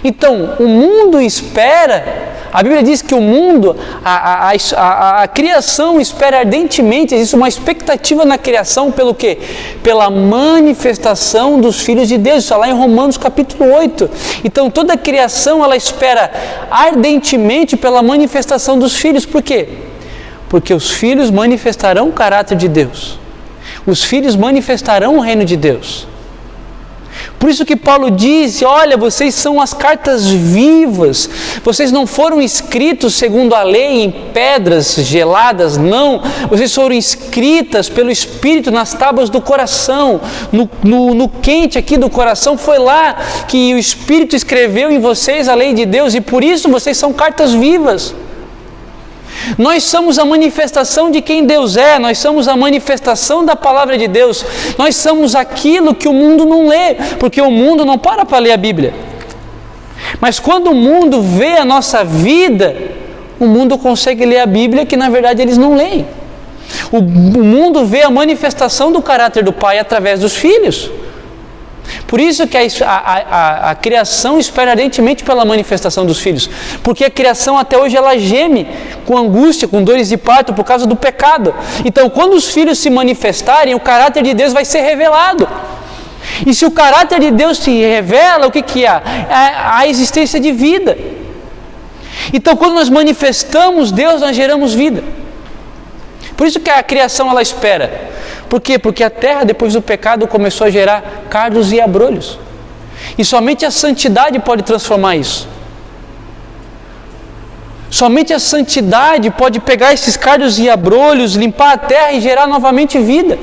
A: Então, o mundo espera, a Bíblia diz que o mundo, a criação espera ardentemente, existe uma expectativa na criação pelo quê? Pela manifestação dos filhos de Deus, está lá em Romanos capítulo 8. Então, toda a criação, ela espera ardentemente pela manifestação dos filhos, por quê? Porque os filhos manifestarão o caráter de Deus, os filhos manifestarão o reino de Deus. Por isso que Paulo diz, olha, vocês são as cartas vivas, vocês não foram escritos segundo a lei em pedras geladas, não, vocês foram escritas pelo Espírito nas tábuas do coração, no quente aqui do coração, foi lá que o Espírito escreveu em vocês a lei de Deus e por isso vocês são cartas vivas. Nós somos a manifestação de quem Deus é, nós somos a manifestação da palavra de Deus, nós somos aquilo que o mundo não lê, porque o mundo não para ler a Bíblia. Mas quando o mundo vê a nossa vida, o mundo consegue ler a Bíblia que na verdade eles não leem. O mundo vê a manifestação do caráter do Pai através dos filhos. Por isso que a criação espera ardentemente pela manifestação dos filhos, porque a criação até hoje ela geme com angústia, com dores de parto por causa do pecado. Então quando os filhos se manifestarem, o caráter de Deus vai ser revelado. E se o caráter de Deus se revela, o que é? A existência de vida. Então quando nós manifestamos Deus, nós geramos vida. Por isso que a criação ela espera. Por quê? Porque a terra, depois do pecado, começou a gerar cardos e abrolhos. E somente a santidade pode transformar isso. Somente a santidade pode pegar esses cardos e abrolhos, limpar a terra e gerar novamente vida.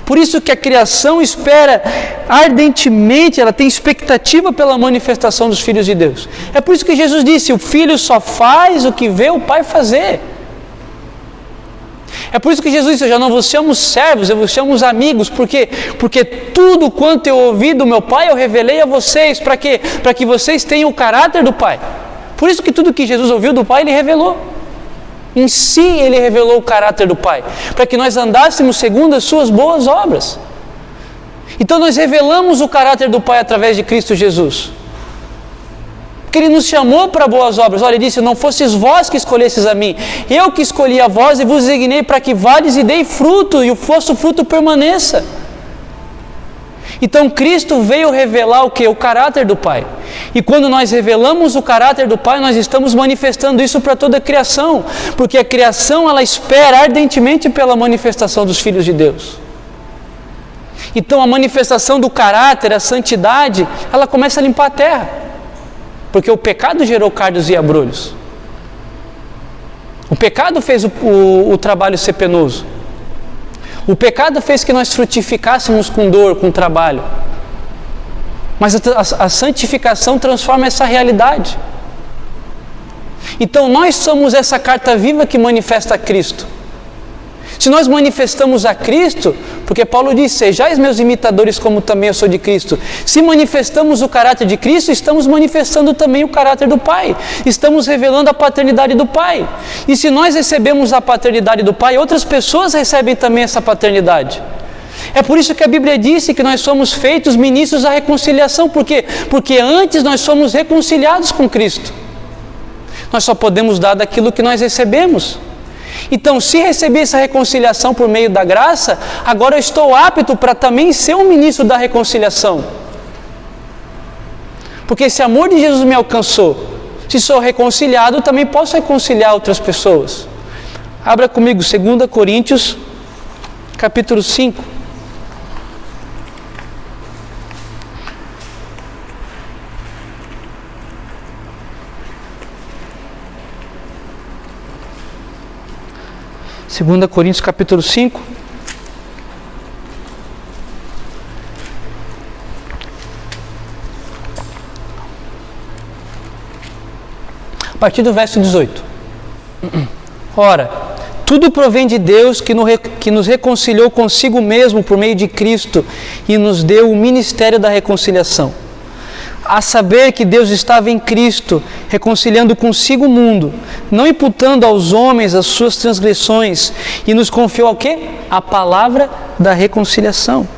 A: Por isso que a criação espera ardentemente, ela tem expectativa pela manifestação dos filhos de Deus. É por isso que Jesus disse, o filho só faz o que vê o pai fazer. É por isso que Jesus disse, eu já não vos chamo servos, eu vos chamo amigos, porque tudo quanto eu ouvi do meu Pai, eu revelei a vocês, para quê? Para que vocês tenham o caráter do Pai. Por isso que tudo que Jesus ouviu do Pai, Ele revelou. Em si, Ele revelou o caráter do Pai, para que nós andássemos segundo as suas boas obras. Então nós revelamos o caráter do Pai através de Cristo Jesus. Porque Ele nos chamou para boas obras. Olha, Ele disse, não fostes vós que escolhestes a mim, eu que escolhi a vós e vos designei para que vades e dei fruto, e o vosso fruto permaneça. Então Cristo veio revelar o que? O caráter do Pai. E quando nós revelamos o caráter do Pai, nós estamos manifestando isso para toda a criação, porque a criação ela espera ardentemente pela manifestação dos filhos de Deus. Então a manifestação do caráter, a santidade, ela começa a limpar a terra. Porque o pecado gerou cardos e abrolhos. O pecado fez o trabalho ser penoso. O pecado fez que nós frutificássemos com dor, com trabalho. Mas a santificação transforma essa realidade. Então nós somos essa carta viva que manifesta a Cristo. Se nós manifestamos a Cristo, porque Paulo diz, sejais meus imitadores como também eu sou de Cristo. Se manifestamos o caráter de Cristo, estamos manifestando também o caráter do Pai. Estamos revelando a paternidade do Pai. E se nós recebemos a paternidade do Pai, outras pessoas recebem também essa paternidade. É por isso que a Bíblia disse que nós somos feitos ministros da reconciliação. Por quê? Porque antes nós somos reconciliados com Cristo. Nós só podemos dar daquilo que nós recebemos. Então, se receber essa reconciliação por meio da graça, agora eu estou apto para também ser um ministro da reconciliação. Porque esse amor de Jesus me alcançou. Se sou reconciliado, também posso reconciliar outras pessoas. Abra comigo 2 Coríntios, capítulo 5. Segunda Coríntios, capítulo 5. A partir do verso 18. Ora, tudo provém de Deus que nos reconciliou consigo mesmo por meio de Cristo e nos deu o ministério da reconciliação. A saber que Deus estava em Cristo, reconciliando consigo o mundo, não imputando aos homens as suas transgressões, e nos confiou ao quê? A palavra da reconciliação.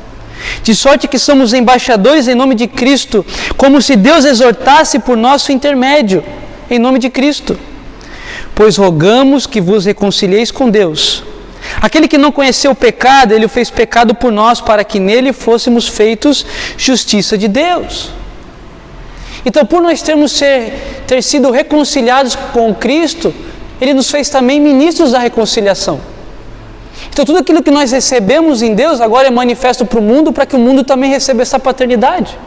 A: De sorte que somos embaixadores em nome de Cristo, como se Deus exortasse por nosso intermédio, em nome de Cristo. Pois rogamos que vos reconcilieis com Deus. Aquele que não conheceu o pecado, Ele o fez pecado por nós, para que nele fôssemos feitos justiça de Deus. Então, por nós ter sido reconciliados com Cristo, Ele nos fez também ministros da reconciliação. Então, tudo aquilo que nós recebemos em Deus, agora é manifesto para o mundo, para que o mundo também receba essa paternidade.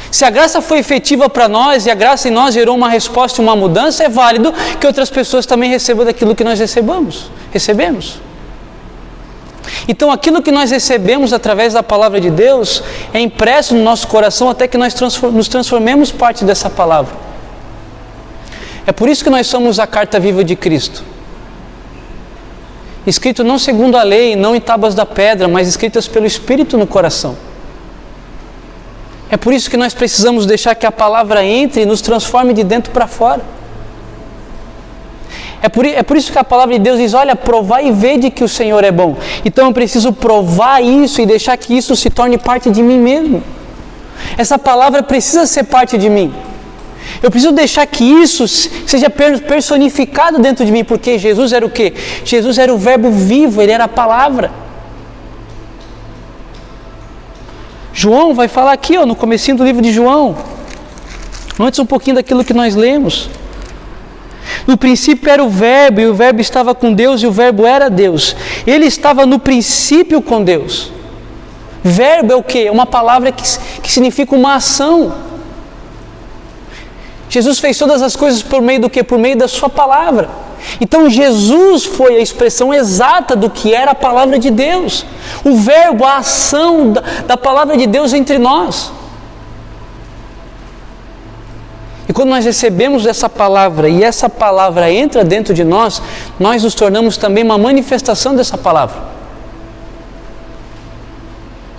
A: Se a graça foi efetiva para nós, e a graça em nós gerou uma resposta e uma mudança, é válido que outras pessoas também recebam daquilo que nós recebemos. Então, aquilo que nós recebemos através da palavra de Deus é impresso no nosso coração até que nós nos transformemos parte dessa palavra. É por isso que nós somos a carta viva de Cristo. Escrito não segundo a lei, não em tábuas da pedra, mas escritas pelo Espírito no coração. É por isso que nós precisamos deixar que a palavra entre e nos transforme de dentro para fora. É por isso que a palavra de Deus diz, olha, provai e vede que o Senhor é bom. Então eu preciso provar isso e deixar que isso se torne parte de mim mesmo. Essa palavra precisa ser parte de mim. Eu preciso deixar que isso seja personificado dentro de mim, porque Jesus era o quê? Jesus era o verbo vivo, Ele era a palavra. João vai falar aqui, no comecinho do livro de João, antes um pouquinho daquilo que nós lemos. No princípio era o verbo, e o verbo estava com Deus, e o verbo era Deus. Ele estava no princípio com Deus. Verbo é o quê? É uma palavra que significa uma ação. Jesus fez todas as coisas por meio do quê? Por meio da sua palavra. Então Jesus foi a expressão exata do que era a palavra de Deus. O verbo, a ação da palavra de Deus entre nós. E quando nós recebemos essa palavra e essa palavra entra dentro de nós, nós nos tornamos também uma manifestação dessa palavra.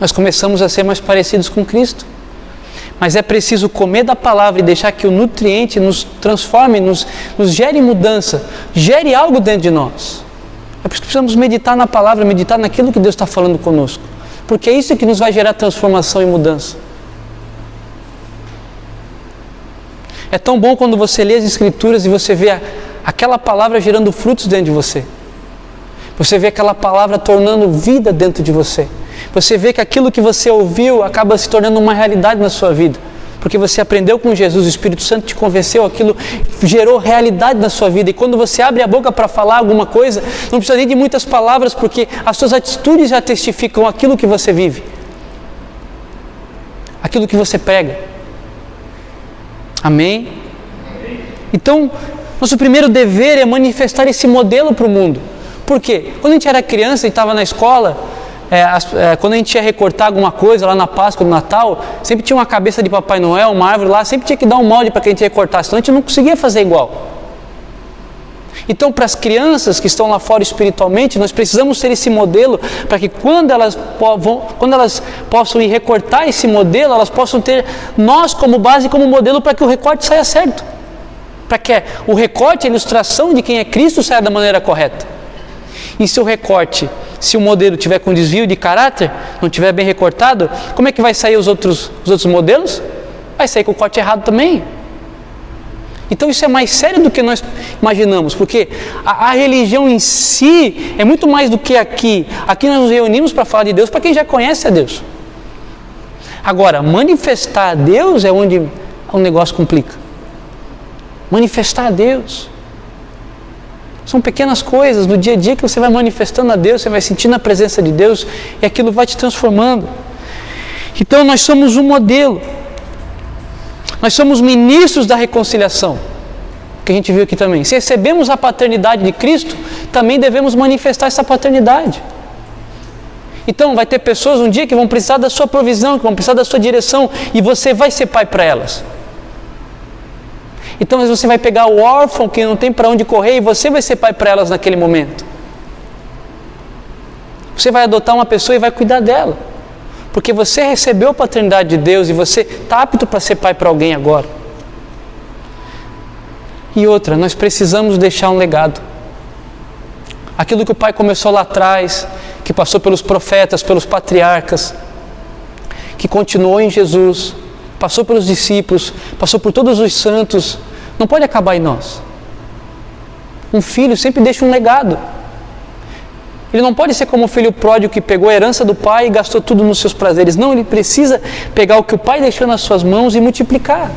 A: Nós começamos a ser mais parecidos com Cristo. Mas é preciso comer da palavra e deixar que o nutriente nos transforme, nos gere mudança, gere algo dentro de nós. É por isso que precisamos meditar na palavra, meditar naquilo que Deus está falando conosco. Porque é isso que nos vai gerar transformação e mudança. É tão bom quando você lê as Escrituras e você vê aquela palavra gerando frutos dentro de você. Você vê aquela palavra tornando vida dentro de você. Você vê que aquilo que você ouviu acaba se tornando uma realidade na sua vida. Porque você aprendeu com Jesus, o Espírito Santo te convenceu, aquilo gerou realidade na sua vida. E quando você abre a boca para falar alguma coisa, não precisa nem de muitas palavras, porque as suas atitudes já testificam aquilo que você vive. Aquilo que você prega. Amém? Então, nosso primeiro dever é manifestar esse modelo para o mundo. Por quê? Quando a gente era criança e estava na escola, quando a gente ia recortar alguma coisa lá na Páscoa, no Natal, sempre tinha uma cabeça de Papai Noel, uma árvore lá, sempre tinha que dar um molde para que a gente recortasse, senão a gente não conseguia fazer igual. Então, para as crianças que estão lá fora espiritualmente, nós precisamos ter esse modelo para que quando elas possam ir recortar esse modelo, elas possam ter nós como base, como modelo para que o recorte saia certo. Para que o recorte, a ilustração de quem é Cristo saia da maneira correta. E se o recorte se o modelo tiver com desvio de caráter, não tiver bem recortado, como é que vai sair os outros modelos? Vai sair com o corte errado também. Então isso é mais sério do que nós imaginamos, porque a religião em si é muito mais do que aqui. Aqui nós nos reunimos para falar de Deus para quem já conhece a Deus. Agora, manifestar a Deus é onde o negócio complica. Manifestar a Deus. São pequenas coisas do dia a dia que você vai manifestando a Deus, você vai sentindo a presença de Deus e aquilo vai te transformando. Então nós somos um modelo. Nós somos ministros da reconciliação, que a gente viu aqui também. Se recebemos a paternidade de Cristo, também devemos manifestar essa paternidade. Então vai ter pessoas um dia que vão precisar da sua provisão, que vão precisar da sua direção, e você vai ser pai para elas. Então você vai pegar o órfão que não tem para onde correr e você vai ser pai para elas naquele momento. Você vai adotar uma pessoa e vai cuidar dela. Porque você recebeu a paternidade de Deus e você está apto para ser pai para alguém agora. E outra, nós precisamos deixar um legado. Aquilo que o Pai começou lá atrás, que passou pelos profetas, pelos patriarcas, que continuou em Jesus, passou pelos discípulos, passou por todos os santos, não pode acabar em nós. Um filho sempre deixa um legado. Ele não pode ser como o filho pródigo que pegou a herança do pai e gastou tudo nos seus prazeres. Não, ele precisa pegar o que o pai deixou nas suas mãos e multiplicar.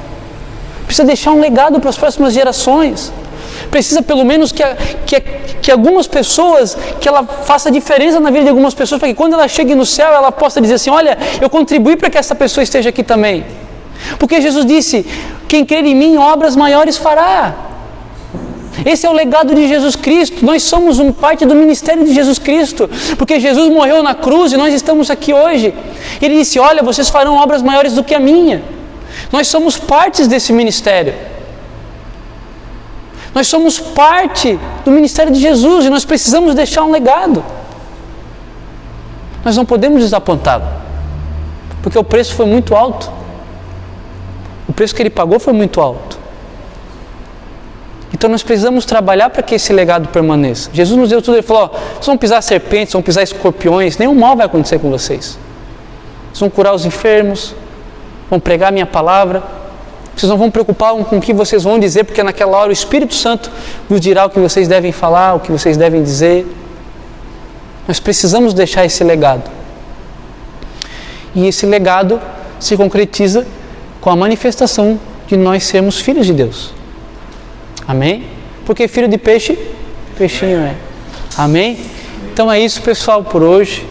A: Precisa deixar um legado para as próximas gerações. Precisa pelo menos que algumas pessoas, que ela faça diferença na vida de algumas pessoas, para que quando ela chegue no céu, ela possa dizer assim, olha, eu contribuí para que essa pessoa esteja aqui também. Porque Jesus disse, quem crer em mim, obras maiores fará. Esse é o legado de Jesus Cristo. Nós somos parte do ministério de Jesus Cristo, porque Jesus morreu na cruz e nós estamos aqui hoje. Ele disse, olha, vocês farão obras maiores do que a minha. Nós somos partes desse ministério. Nós somos parte do ministério de Jesus e nós precisamos deixar um legado. Nós não podemos desapontá-lo, porque o preço foi muito alto. O preço que ele pagou foi muito alto. Então nós precisamos trabalhar para que esse legado permaneça. Jesus nos deu tudo, ele falou, vocês vão pisar serpentes, vão pisar escorpiões, nenhum mal vai acontecer com vocês. Vocês vão curar os enfermos, vão pregar a minha palavra, vocês não vão preocupar com o que vocês vão dizer, porque naquela hora o Espírito Santo vos dirá o que vocês devem falar, o que vocês devem dizer. Nós precisamos deixar esse legado. E esse legado se concretiza com a manifestação de nós sermos filhos de Deus. Amém? Porque filho de peixe, peixinho é. Amém? Então é isso, pessoal, por hoje.